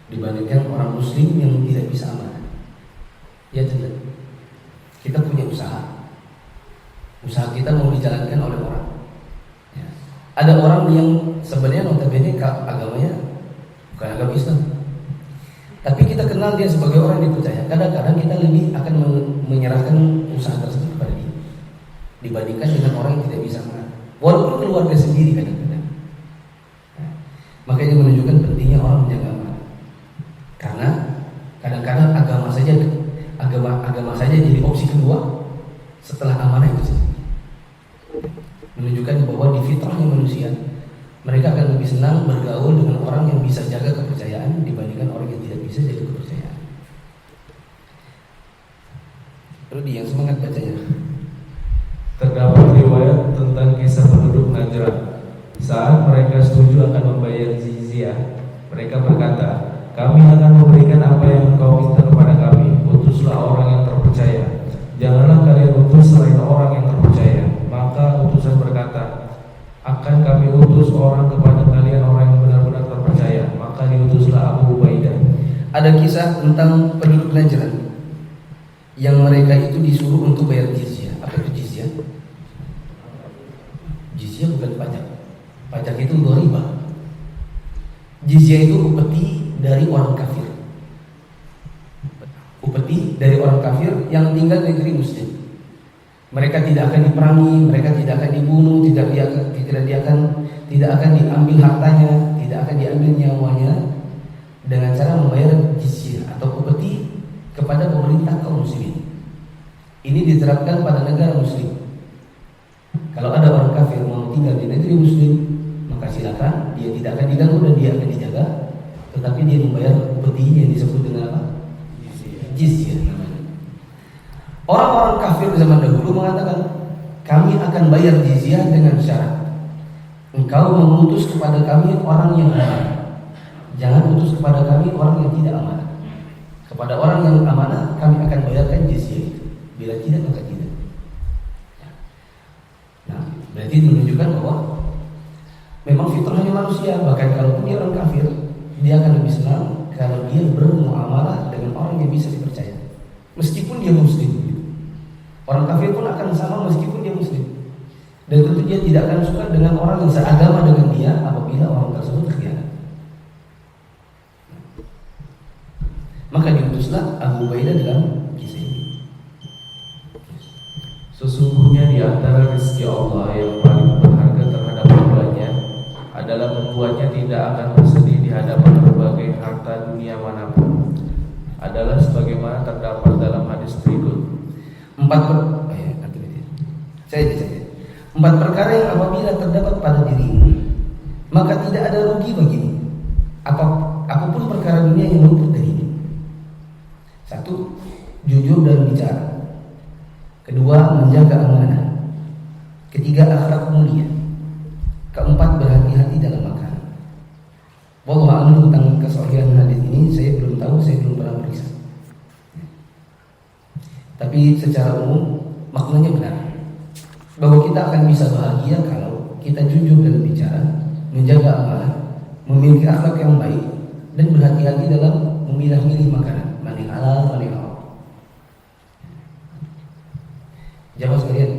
dibandingkan orang muslim yang tidak bisa amanah. Ya tidak. Kita punya usaha kita mau dijalankan oleh orang. Ya. Ada orang yang sebenarnya notabene agamanya bukan agama Islam, tapi kita kenal dia sebagai orang yang dipercaya. Kadang-kadang kita lebih akan menyerahkan usaha tersebut kepada dia dibandingkan dengan orang yang tidak bisa amanah, walaupun keluarga sendiri kadang-kadang. Ya. Makanya menunjukkan pentingnya orang menjaga amanah, karena kadang-kadang agama saja jadi opsi kedua setelah amanah itu sendiri. Menunjukkan bahwa di fitrahnya manusia mereka akan lebih senang bergaul dengan orang yang bisa jaga kepercayaan dibandingkan orang yang tidak bisa jaga kepercayaan. Rudi yang semangat bacanya. Terdapat riwayat tentang kisah penduduk Najran. Saat mereka setuju akan membayar jizyah, mereka berkata, kami akan memberikan apa yang engkau minta kepada kami. Utuslah orang yang terpercaya. Janganlah kalian utus selain orang yang terpercaya. Maka utusan berkata, akan kami utus orang kepada kalian, orang yang benar-benar terpercaya. Maka diutuslah Abu Ubaidah. Ada kisah tentang penduduk Najran yang mereka itu disuruh untuk bayar jizyah. Apa itu jizyah? Jizyah bukan pajak. Pajak itu riba. Jizyah itu upeti dari orang kafir. Upeti dari orang kafir yang tinggal di negeri muslim. Mereka tidak akan diperangi, mereka tidak akan dibunuh, tidak akan diambil hartanya, tidak akan diambil nyawanya dengan cara membayar jizyah atau upeti kepada pemerintah kaum muslimin. Ini diterapkan pada negara muslim. Kalau ada orang kafir mau tinggal di negeri muslim, maka silakan, dia tidak akan diganggu dan dia akan dijaga, tetapi dia membayar upetinya yang disebut dengan apa? Jizyah. Orang-orang kafir zaman dahulu mengatakan, kami akan bayar jizyah dengan syarat engkau mengutus kepada kami orang yang amanah. Jangan utus kepada kami orang yang tidak amanah. Kepada orang yang amanah kami akan bayarkan jizyah itu. Bila tidak maka tidak. Nah, berarti menunjukkan bahwa memang fitrahnya manusia. Bahkan kalau dia orang kafir, dia akan lebih senang kalau dia bermuamalah dengan orang yang bisa dipercaya, meskipun dia muslim. Orang kafir pun akan sama meskipun dia muslim. Dan tentu dia tidak akan suka dengan orang yang seagama dengan dia apabila orang tersebut berkhianat. Maka diutuslah Abu Ubaidah dalam kisah ini. Sesungguhnya di antara rezeki Allah yang paling berharga terhadap hambanya adalah membuatnya tidak akan bersedih di hadapan berbagai harta dunia manapun. Adalah sebagaimana terdapat dalam hadis berikut. Empat perkara yang apabila terdapat pada dirimu, maka tidak ada rugi bagimu, apapun perkara dunia yang luput darimu. Satu, jujur dalam bicara. Kedua, menjaga amanah. Ketiga, akhlak mulia. Keempat, berhati-hati dalam makan. Wallahu a'lam tentang kesahihan hadis ini saya belum belum tahu, saya belum pernah periksa. Tapi secara umum maknanya benar, bahwa kita akan bisa bahagia kalau kita jujur dalam bicara, menjaga amanah, memiliki akhlak yang baik, dan berhati-hati dalam memilah-milih makanan, mana yang halal, mana yang haram. Jamaah sekalian,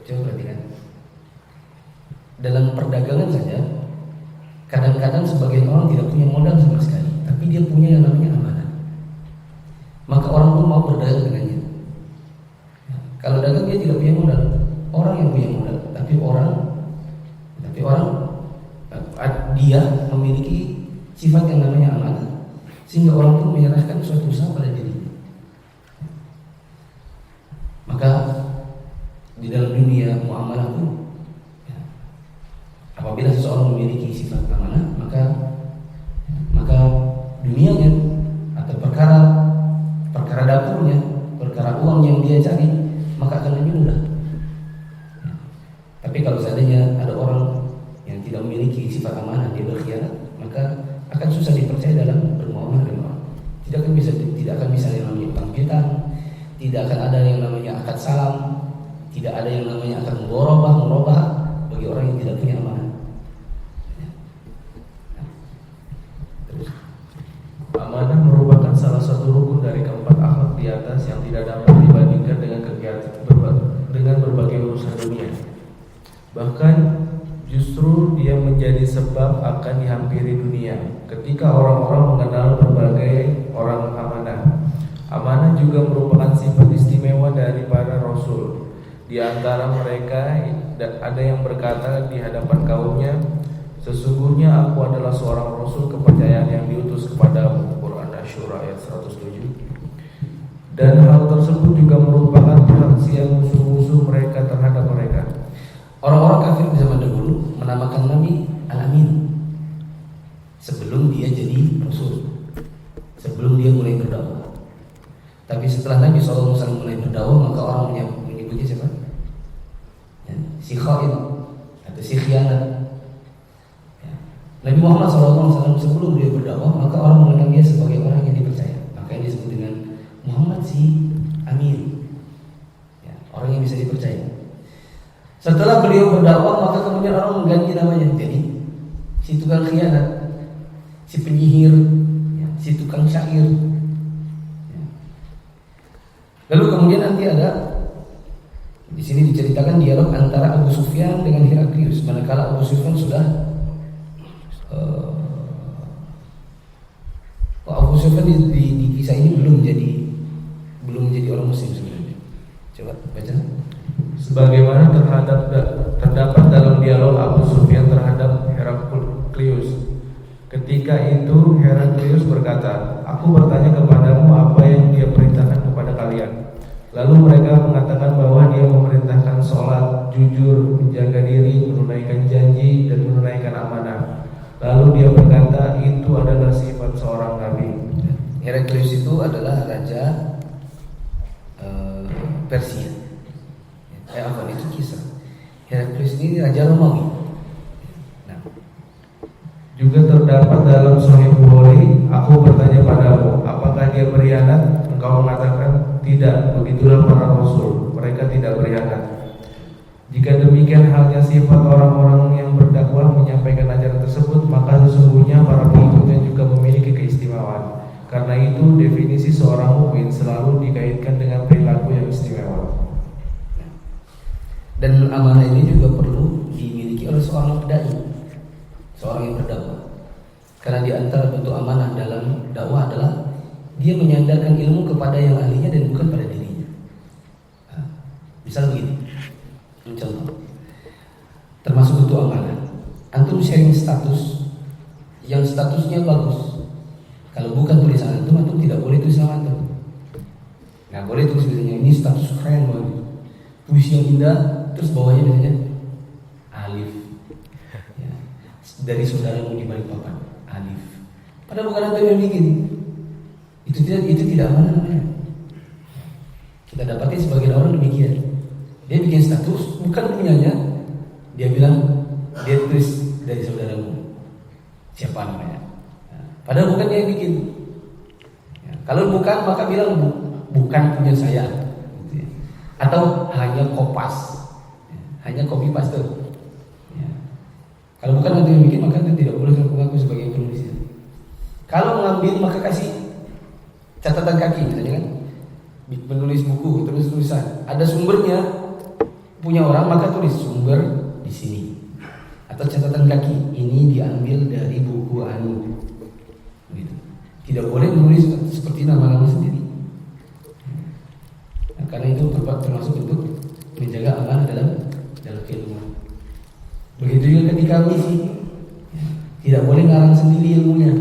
coba perhatikan. Dalam perdagangan saja, kadang-kadang sebagian orang tidak punya modal sama sekali, tapi dia punya yang namanya amanah. Maka orang pun mau berdagang dengannya. Kalau dagang dia tidak punya modal, orang yang punya modal, tapi orang dia memiliki sifat yang namanya amanah, sehingga orang pun menyerahkan suatu usaha pada dirinya. Maka di dalam dunia muamalah pun, apabila seseorang memiliki sifat amanah, maka dunianya atau perkara dapurnya, perkara uang yang dia cari, maka akan lebih mudah. Tapi kalau seandainya ada orang yang tidak memiliki sifat amanah, dia berkhianat, maka akan susah dipercaya dalam bermuamalah dengan orang. Tidak akan bisa yang namanya utang piutang, tidak akan ada yang namanya akad salam, tidak ada yang namanya akad murabah bagi orang yang tidak punya amanah. Amanah merupakan salah satu rukun dari keempat akhlak di atas yang tidak dapat dibandingkan dengan berbagai urusan dunia. Bahkan justru dia menjadi sebab akan dihampiri dunia ketika orang-orang mengenal berbagai orang amanah. Amanah juga merupakan sifat istimewa dari para rasul. Di antara mereka ada yang berkata di hadapan kaumnya, "Sesungguhnya aku adalah seorang rasul kepercayaan yang diutus kepadamu." Quran Asy-Syura ayat 107. Dan hal tersebut juga merupakan persaksian musuh-musuh mereka terhadap mereka. Orang-orang kafir di zaman dahulu menamakan Nabi Al-Amin sebelum dia jadi rasul, sebelum dia mulai berdakwah. Tapi setelah Nabi SAW mulai berdakwah, maka orang menyebutnya siapa? Si khain atau si khianat. Nabi Muhammad SAW sebelum dia berdakwah, maka orang mengenal dia sebagai orang yang dipercaya. Makanya disebut dengan Muhammad si Amin, orang yang bisa dipercaya. Setelah beliau berdakwah, maka kemudian orang mengganti namanya jadi si tukang khianat, si penyihir, si tukang syair. Lalu kemudian nanti ada di sini diceritakan dialog antara Abu Sufyan dengan Heraklius. Manakala Abu Sufyan sudah Abu Sufyan di kisah ini belum menjadi orang Muslim sebenarnya. Coba baca. Sebagaimana terdapat dalam dialog Abu Sufyan terhadap Heraklius. Ketika itu Heraklius berkata, "Aku bertanya kepadamu apa yang dia perintahkan kepada kalian." Lalu mereka mengatakan bahwa dia memerintahkan sholat, jujur, menjaga diri, menunaikan janji, dan menunaikan amanah. Lalu dia berkata, itu adalah sifat seorang nabi. Heraklius itu adalah raja Persia. Itu kisah. Heraklius ini raja Romawi. Juga terdapat dalam Sahih Bukhari, aku bertanya padamu, apakah dia berkhianat? Engkau mengatakan, tidak, begitulah para rasul, mereka tidak berkhianat. Jika demikian halnya sifat orang-orang yang berdakwah menyampaikan ajaran tersebut, maka sesungguhnya para pengikutnya juga memiliki keistimewaan. Karena itu definisi seorang mukmin selalu dikaitkan dengan perilaku yang istimewa. Dan amanah ini juga perlu dimiliki oleh seorang dai, seorang yang berdakwah. Karena di antara bentuk amanah dalam dakwah adalah dia menyandarkan ilmu kepada yang ahlinya dan bukan pada dirinya. Misal begini, contoh, termasuk bentuk amanah. Antum sharing status yang statusnya bagus. Kalau bukan tulisan antum tidak boleh tulis nama antum. Nggak boleh tulis misalnya ini status keren banget, puisi yang indah, terus bawahnya misalnya alif, dari saudaramu di balik papan, alif. Padahal bukan antum yang bikin. Itu tidak amanah namanya. Kita dapati sebagian orang demikian. Dia bikin status bukan punyanya, dia bilang dia tulis dari saudaramu. Siapa namanya? Padahal bukan dia yang bikin. Kalau bukan maka bilang bukan punya saya, gitu ya. Atau hanya kopas, hanya copy paste. Ya. Kalau bukan nanti yang bikin maka Anda tidak boleh mengaku sebagai penulisnya. Kalau mengambil maka kasih catatan kaki, misalnya kan, menulis buku, terus tulisan, ada sumbernya punya orang maka tulis sumber di sini. Atau catatan kaki ini diambil dari buku anu. Gitu. Tidak boleh menulis seperti nama-nama sendiri. Nah, karena itu termasuk untuk menjaga amanah dalam keilmuan. Begitu juga ketika misi, tidak boleh ngarang sendiri ilmunya.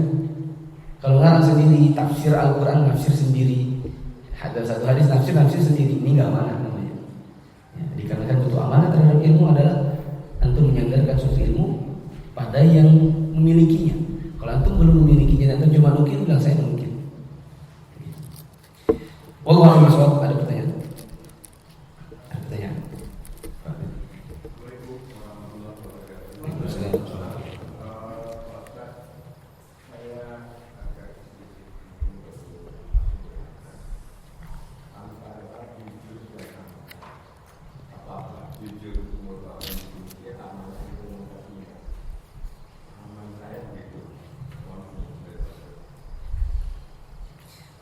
Kalau ngarang sendiri, tafsir Al-Quran, nafsir sendiri, ada satu hadis nafsir sendiri, ini nggak amanah namanya. Ya, dikarenakan bentuk amanah terhadap ilmu adalah antum menyandarkan suatu ilmu pada yang memilikinya. Kalau antum belum memilikinya, antum cuma nukil, bilang saya nukil. Wallahu a'lam. Ada pertanyaan? Ada pertanyaan?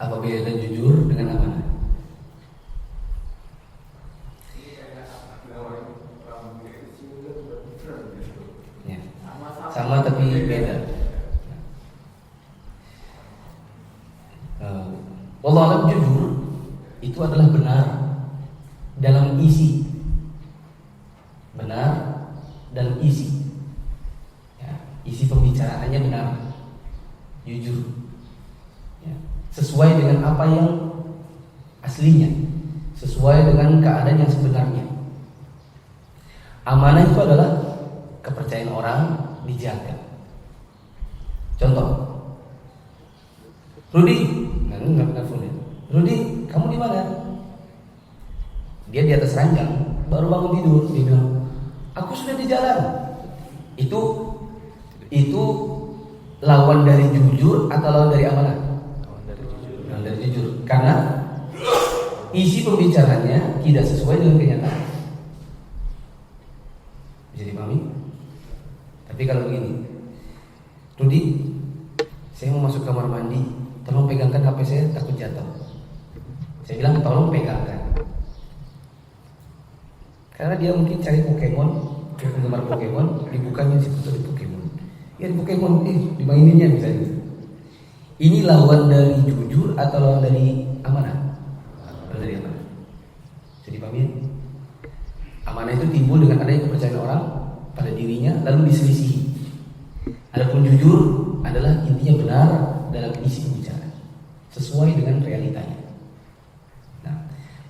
Apa beda jujur dengan amanah? Ya. Sama tapi beda. Wallahu a'lam, jujur itu adalah benar dalam isi, benar dalam isi. Ya, isi pembicaraannya benar, jujur. Ya, sesuai dengan apa yang aslinya, sesuai dengan keadaan yang sebenarnya. Amanah itu adalah kepercayaan orang dijaga. Contoh, Rudi, nggak telepon ya. Rudi, kamu di mana? Dia di atas ranjang, baru bangun tidur. Dia bilang, aku sudah di jalan. Itu lawan dari jujur atau lawan dari amanah? Lawan dari jujur. Karena isi pembicaranya tidak sesuai dengan kenyataan. Bisa dipahami? Tapi kalau begini, Rudi, saya mau masuk kamar mandi, tolong pegangkan HP saya, takut jatuh. Saya bilang tolong pegangkan, karena dia mungkin cari Pokemon, dia penggemar Pokemon, dibukanya situ di Pokemon. Ya di Pokemon, dimaininnya misalnya. Ini lawan dari jujur atau lawan dari amanah? Lawan dari amanah. Jadi pahami? Amanah itu timbul dengan adanya kepercayaan orang pada dirinya lalu diselisihi. Adapun jujur adalah intinya benar dalam isi pembicaraan, sesuai dengan realitanya. Nah,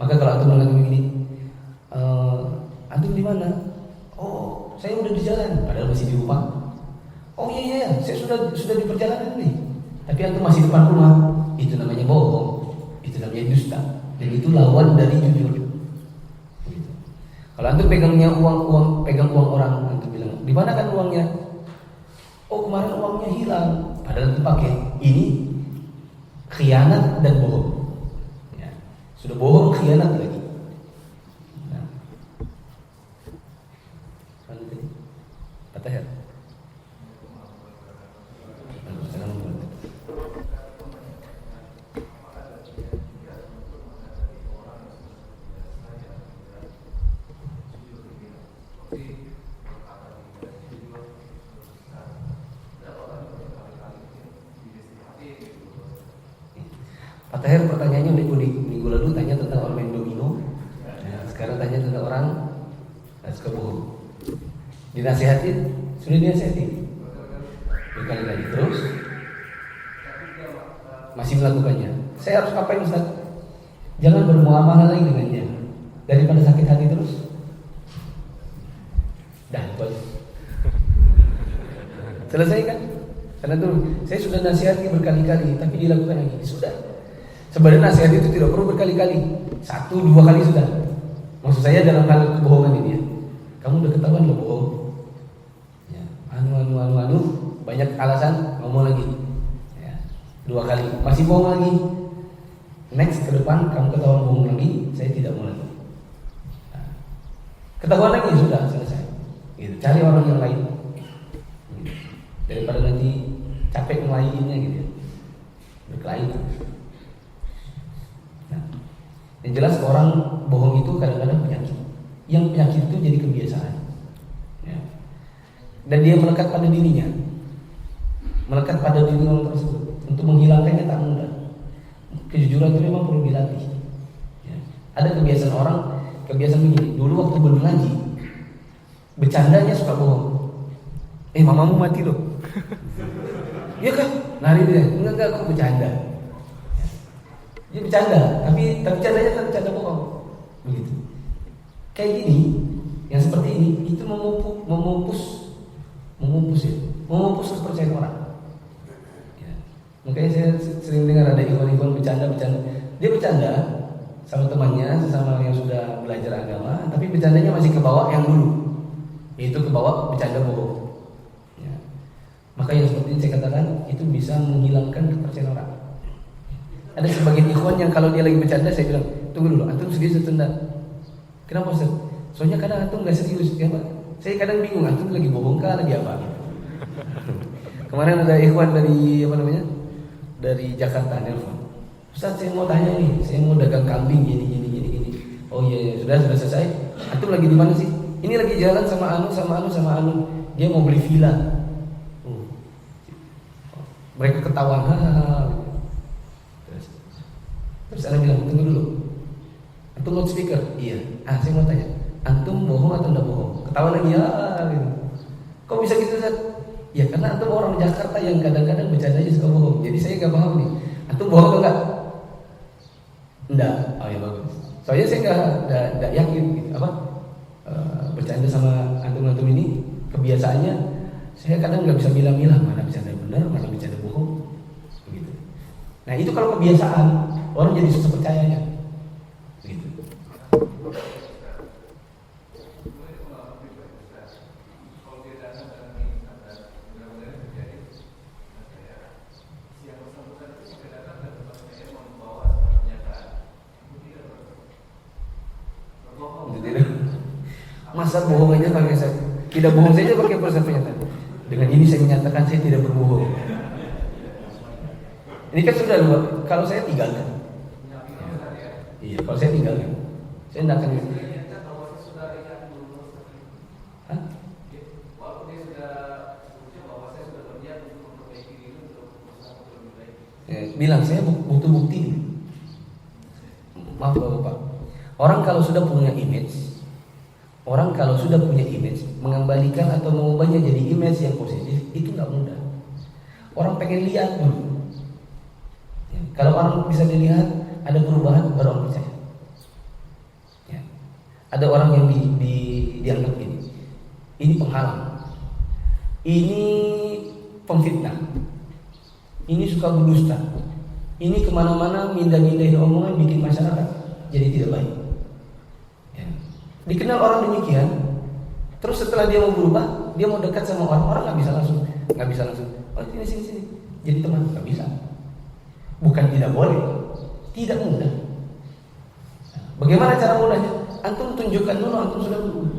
maka kalau antum mengatakan begini, antum di mana? Oh, saya udah di jalan, padahal masih di rumah. Oh iya, saya sudah di perjalanan nih. Tapi antum masih depan rumah, itu namanya bohong, itu namanya dusta, dan itu lawan dari jujur. Gitu. Kalau antum pegang uang orang, antum bilang, di mana kan uangnya? Oh kemarin uangnya hilang, padahal itu pakai. Ini khianat dan bohong. Ya. Sudah bohong, khianat lagi. Nah. Patah ya? Pak Tahir pertanyaannya minggu lalu tanya tentang orang main domino. Nah, sekarang tanya tentang orang suka bohong. Dinasihatin, sudah dinasihatin berkali-kali terus masih melakukannya. Saya harus ngapain Ustaz? Jangan bermuamalah lagi dengannya daripada sakit hati terus. Dah, bos. Selesai kan? Karena tuh saya sudah nasihati berkali-kali tapi dilakukan lagi. Sudah. Sebenarnya nasihat itu tidak perlu berkali-kali, 1-2 kali sudah. Maksud saya dalam hal kebohongan ini ya. Kamu udah ketahuan lo bohong. Ya, anu, banyak alasan, ngomong lagi. Ya, 2 kali, masih bohong lagi. Next ke depan kamu ketahuan bohong lagi, saya tidak mau lagi. Nah, ketahuan lagi sudah selesai. Gitu. Cari orang yang lain. Gitu. Daripada nanti capek ngelainnya gitu ya. Berkelahi. Nah, yang jelas orang bohong itu kadang-kadang penyakit. Yang penyakit itu jadi kebiasaan. Ya. Dan dia melekat pada dirinya. Melekat pada diri orang tersebut. Untuk menghilangkannya tak mudah. Kejujuran itu memang perlu dilatih. Ya. Ada kebiasaan orang, kebiasaan begini. Dulu waktu belum ngaji, bercandanya suka bohong. Mamamu mati loh. Iya kan? Lari dia. Enggak, aku bercanda. Ya. Dia bercanda, tapi candanya kan canda bohong. Begitu. Kayak gini, yang seperti ini, itu memupus kepercayaan orang. Makanya saya sering dengar ada ikhwan-ikhwan bercanda. Dia bercanda sama temannya, sesama yang sudah belajar agama, tapi bercandanya masih ke bawah yang dulu, yaitu ke bawah bercanda bohong. Ya. Maka yang seperti ini saya katakan itu bisa menghilangkan kepercayaan orang. Ada sebagian ikhwan yang kalau dia lagi bercanda saya bilang, tunggu dulu, antum serius atau enggak? Kenapa Ustaz? Soalnya kadang antum nggak serius, kenapa? Saya kadang bingung, antum lagi bohong kah, lagi apa? Kemarin ada ikhwan dari dari Jakarta nelfon, Ustaz saya mau tanya nih, saya mau dagang kambing gini. Oh iya, sudah selesai. Antum lagi di mana sih? Ini lagi jalan sama anu. Dia mau beli villa. Mereka ketawa. Terus saya bilang, tunggu dulu. Antum loudspeaker? Iya. Saya mau tanya, antum bohong atau enggak bohong? Ketawa lagi ya. Gitu. Kok bisa gitu Ustaz? Ya karena antum orang Jakarta yang kadang-kadang bercandanya suka bohong. Jadi saya nggak paham nih. Antum bohong atau enggak? Enggak. Oh ya bagus. Soalnya saya nggak yakin gitu. Bercanda sama antum ini kebiasaannya. Saya kadang nggak bisa milah-milah mana bercanda benar, mana bercanda bohong. Begitu. Nah itu kalau kebiasaan orang jadi susah percayanya. Begitu. Masa bohong aja pakai saya, tidak bohong saja pakai proses pernyataan. Dengan ini saya menyatakan saya tidak berbohong. Ini kan sudah kalau saya tinggalkan. Iya, kalau saya tinggalkan, saya tidak akan. Bilang saya butuh bukti. Maaf Bapak. Orang kalau sudah punya image, mengembalikan atau mengubahnya jadi image yang positif itu nggak mudah. Orang pengen lihat dulu. Ya, kalau orang bisa dilihat ada perubahan, baru orang percaya. Ya. Ada orang yang dianggap ini penghalang, ini pemfitnah, ini suka berdusta, ini kemana-mana mindah-mindahin omongan bikin masyarakat jadi tidak baik. Dikenal orang demikian, terus setelah dia mau berubah, dia mau dekat sama orang nggak bisa langsung. Oh sini, jadi teman nggak bisa. Bukan tidak boleh, tidak mudah. Bagaimana cara mudahnya? Antum tunjukkan dulu antum sudah berubah.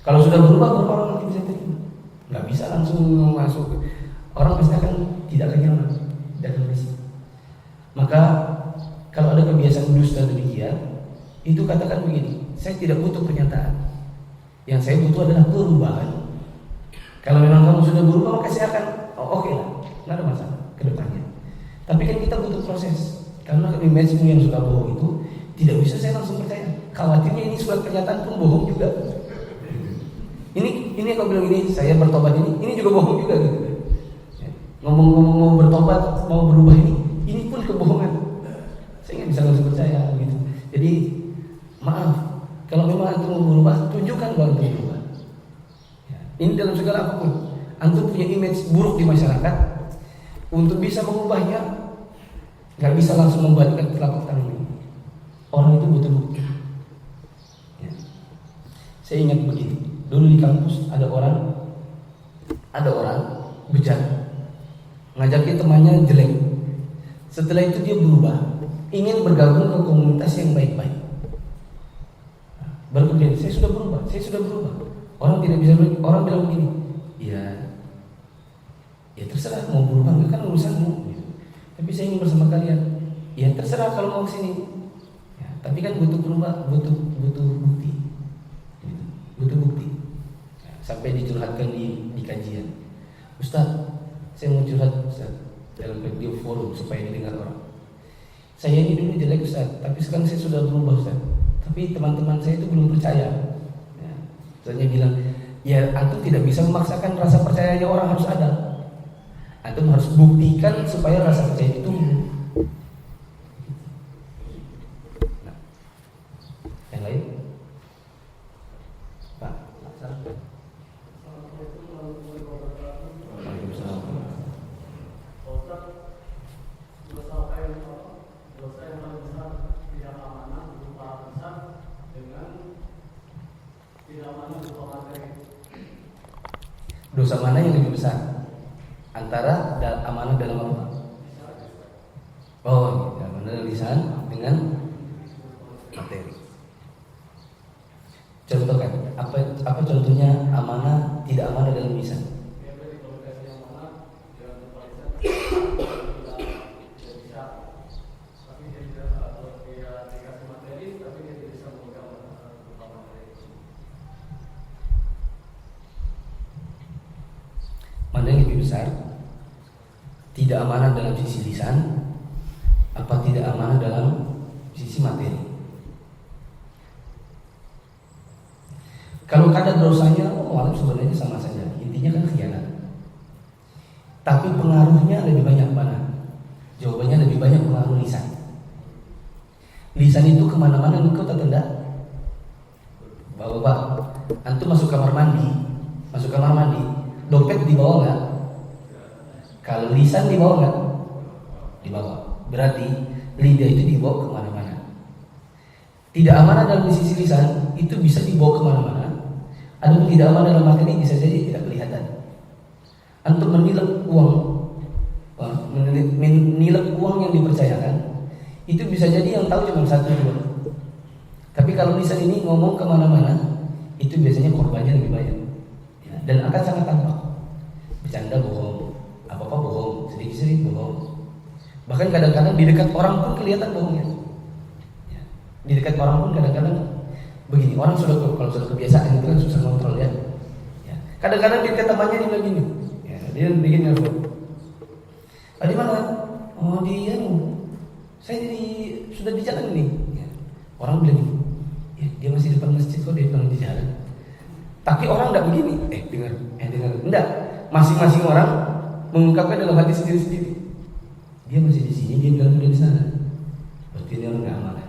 Kalau sudah berubah, baru orang nanti bisa terima. Nggak bisa langsung masuk. Orang pasti akan tidak nyaman, tidak akan bisa. Maka kalau ada kebiasaan dusta demikian, itu katakan begini. Saya tidak butuh pernyataan. Yang saya butuh adalah perubahan. Kalau memang kamu sudah berubah, maka saya akan oke lah, nggak ada masalah ke depannya. Tapi kan kita butuh proses. Karena image-mu yang suka bohong itu tidak bisa saya langsung percaya. Khawatirnya ini surat pernyataan pun bohong juga. Ini kalau bilang ini saya bertobat ini juga bohong juga gitu. Ngomong-ngomong mau bertobat, mau berubah ini pun kebohongan. Saya nggak bisa langsung percaya gitu. Jadi maaf. Kalau memang antum mau berubah, tunjukkan bahwa antum berubah. Ini dalam segala apapun. Antum punya image buruk di masyarakat, untuk bisa mengubahnya, nggak bisa langsung membalikkan telapak tangan ini. Orang itu butuh bukti. Ya. Saya ingat begini. Dulu di kampus ada orang bejat, ngajakin temannya jelek. Setelah itu dia berubah. ingin bergabung ke komunitas yang baik-baik. Baru kemudian saya sudah berubah. Orang tidak bisa, orang bilang begini, ya terserah mau berubah enggak kan urusanmu. Gitu. Tapi saya ingin bersama kalian. Ya terserah kalau mau kesini. Ya, tapi kan butuh berubah, butuh bukti. Gitu. Butuh bukti. Ya, sampai dicurhatkan di kajian. Ustaz, saya mau curhat Ustaz, dalam video forum supaya didengar orang. Saya ini dulu jelek Ustaz, tapi sekarang saya sudah berubah Ustaz. Tapi teman-teman saya itu belum percaya. Ya, Ustaznya bilang, ya antum tidak bisa memaksakan rasa percayanya orang harus ada. Antum harus buktikan supaya rasa percaya itu tumbuh. Nah, yang lain, Pak. Dosa mana yang lebih besar antara amanah dalam apa? Oh, amanah lisan dengan materi. Contohkan, apa contohnya amanah tidak amanah dalam lisan? Mana yang lebih besar? Tidak amanah dalam sisi lisan, apa tidak amanah dalam sisi materi? Kalau kadar dosanya, sebenarnya sama saja. Intinya kan khianat. Tapi pengaruhnya lebih banyak mana? Jawabannya lebih banyak pengaruh lisan. Lisan itu kemana-mana ngikut atau tidak? Bapak, antum masuk kamar mandi, dompet dibawa nggak? Kalau lisan dibawa nggak? Dibawa. Berarti lidah itu dibawa kemana-mana. Tidak amanah dalam sisi lisan itu bisa dibawa kemana-mana. Adapun tidak amanah dalam materi bisa jadi tidak kelihatan. Antum menilai uang yang dipercayakan itu bisa jadi yang tahu cuma 1-2. Tapi kalau lisan ini ngomong kemana-mana, itu biasanya korbannya lebih banyak. Dan akan sangat tampak. Bercanda bohong, apa-apa bohong, sedikit-sedikit bohong. Bahkan kadang-kadang di dekat orang pun kelihatan bohongnya. Di dekat orang pun kadang-kadang begini. Orang kalau sudah kebiasaan itu kan susah kontrol ya. Kadang-kadang di dekat temannya dia bilang gini. Dia bikin nelfon. Di mana? Oh dia, saya sudah di jalan ini. Orang bilang gini. Dia masih depan masjid kok, dia bilang di jalan. Tapi orang enggak begini. Dengar. Enggak. Masing-masing orang mengungkapkan dalam hati sendiri-sendiri. Dia masih di sini, dia bilang sudah di sana. Berarti dia orang enggak amanah.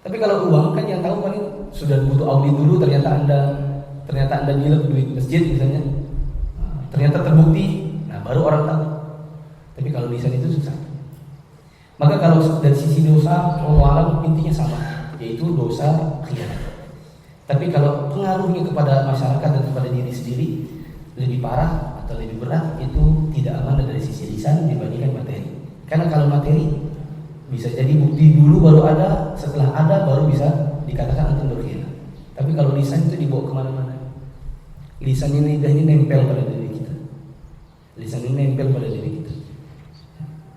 Tapi kalau uang kan yang tahu paling sudah butuh audit dulu, ternyata anda nilai duit masjid misalnya. Ternyata terbukti, baru orang tahu. Tapi kalau lisan itu susah. Maka kalau dari sisi dosa, Allah intinya sama, yaitu dosa khianat. Tapi kalau pengaruhnya kepada masyarakat dan kepada diri sendiri lebih parah atau lebih berat, itu tidak aman dari sisi lisan dibandingkan materi. Karena kalau materi bisa jadi bukti dulu baru ada, setelah ada baru bisa dikatakan antum berkhianat. Tapi kalau lisan itu dibawa kemana-mana. Lisan ini nempel pada diri kita. Lisan ini nempel pada diri kita.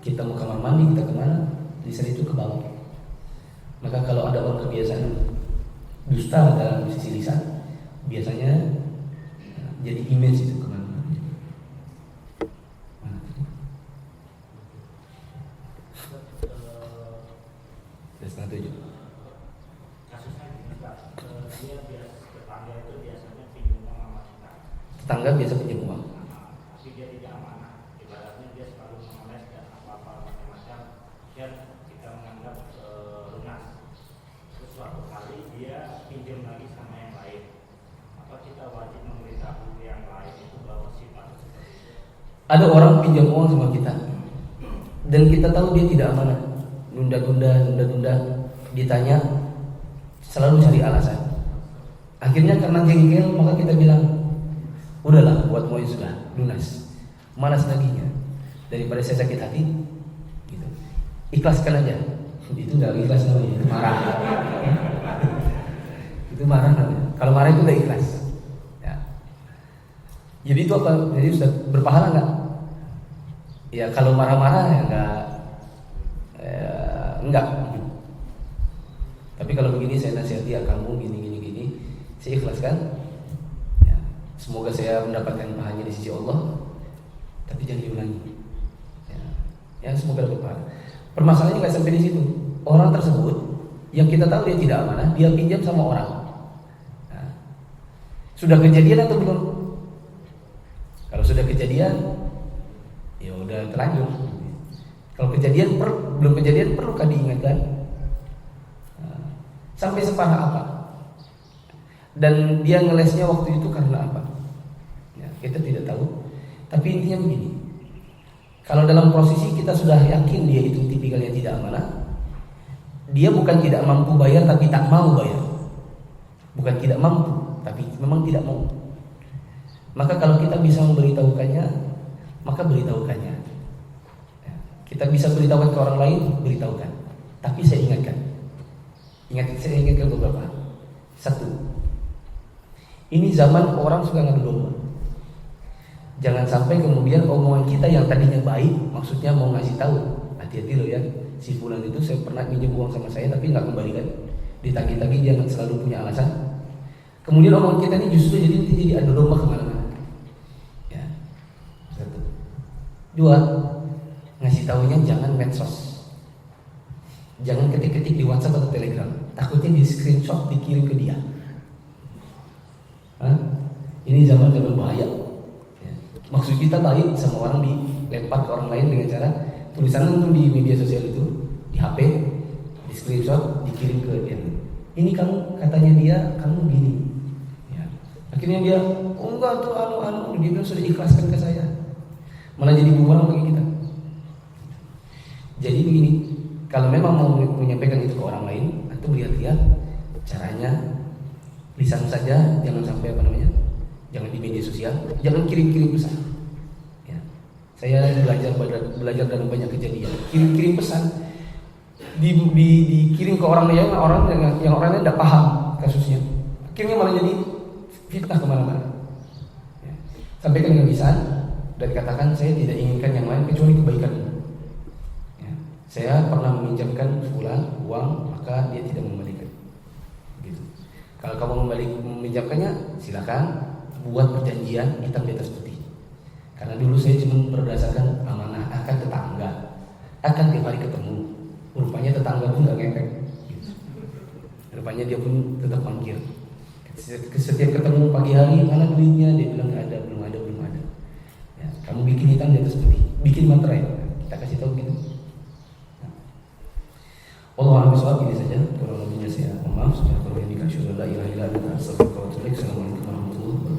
Kita mau kamar mandi, kita kemana? Lisan itu ke bawah. Maka kalau ada orang kebiasaan dusta dalam sisi lisan, biasanya jadi image itu kemana-mana. Setengah 7. Kasusnya gini Pak, dia tetangga itu biasanya pinjam uang sama kita. Tetangga biasa pinjam uang. Tapi dia tidak amanah. Ibaratnya dia selalu mengeles dan apa-apa macam-macam. Dan kita menganggap lunas. Terus suatu kali dia pinjam lagi sama yang lain. Apa kita wajib memberitahu yang lain itu bahwa sifat seperti itu? Ada orang pinjam uang sama kita dan kita tahu dia tidak amanah. Nunda, ditanya selalu cari alasan. Akhirnya karena jengkel maka kita bilang, udahlah buat mau sudah lunas, malas laginya daripada saya sakit hati gitu. Ikhlaskan aja. Itu nggak ikhlas namanya, itu marah. Itu marah namanya. Kalau marah itu nggak ikhlas. Ya. Jadi itu apa? Jadi sudah berpahala nggak? Ya kalau marah-marah ya enggak. Tapi kalau begini saya nasihati ya kamu gini, saya ikhlas kan? Ya. Semoga saya mendapatkan pahalanya di sisi Allah. Tapi jangan diulangi. Ya semoga dapat pahala. Permasalahannya nggak sampai di situ. Orang tersebut yang kita tahu dia tidak amanah, dia pinjam sama orang. Nah, sudah kejadian atau belum? Kalau sudah kejadian, ya udah terlanjur. Kalau kejadian belum kejadian perlukah diingatkan? Nah, sampai separah apa? Dan dia ngelesnya waktu itu karena apa? Ya, kita tidak tahu. Tapi intinya begini. Kalau dalam posisi kita sudah yakin dia itu tipikal yang tidak amanah, dia bukan tidak mampu bayar tapi tak mau bayar. Bukan tidak mampu, tapi memang tidak mau. Maka kalau kita bisa memberitahukannya, maka beritahukannya. Kita bisa beritahukan ke orang lain, beritahukan. Tapi saya ingatkan. Saya ingatkan beberapa. Satu, ini zaman orang suka ngadu domba. Jangan sampai kemudian omongan kita yang tadinya baik, maksudnya mau ngasih tahu, hati-hati loh ya, si fulan itu saya pernah pinjam uang sama saya tapi nggak kembalikan, ditagih-tagih dia selalu punya alasan. Kemudian omongan kita ini justru jadi adu domba kemana-mana. Ya. Satu. Dua, ngasih tahunya jangan medsos, jangan ketik-ketik di WhatsApp atau Telegram, takutnya di screenshot dikirim ke dia. Hah? Ini zaman bahaya. Maksud kita baik sama orang dilempar ke orang lain dengan cara tulisan itu di media sosial itu, di HP, di screenshot, dikirim ke dia. Ini kamu katanya dia, kamu gini. Ya. Akhirnya dia, oh enggak tuh dia bilang sudah ikhlaskan ke saya. Malah jadi bumerang bagi kita. Jadi begini, kalau memang mau menyampaikan itu ke orang lain, atau lihat-lihat caranya, lisan saja, jangan sampai jangan di media sosial, jangan kirim-kirim pesan. Ya. Saya belajar dalam banyak kejadian. Kirim-kirim pesan, dikirim ke orang yang orangnya tidak paham kasusnya. Akhirnya malah jadi fitnah kemana-mana. Ya. Sampaikan dengan lisan dan katakan saya tidak inginkan yang lain kecuali kebaikan. Ya. Saya pernah meminjamkan fulan uang, maka dia tidak mengembalikan. Gitu. Kalau kamu meminjamkannya, silakan. Buat perjanjian hitam di atas putih. Karena dulu saya cuma berdasarkan amanah akan tetangga, akan tiap hari ketemu. Rupanya tetangga pun nggak ngepek. Gitu. Rupanya dia pun tetap mangkir. Setiap ketemu pagi hari, mana duitnya? Dia bilang nggak ada, belum ada. Ya, kamu bikin hitam di atas putih, bikin materai. Kita kasih tahu gitu. Nah. Wallahu a'lam ini saja. Kurang lebihnya saya mohon maaf. Kalau yang dikasih oleh la ilaha illa anta astaghfiruka wa atubu ilaik. Assalamualaikum warahmatullahi wabarakatuh.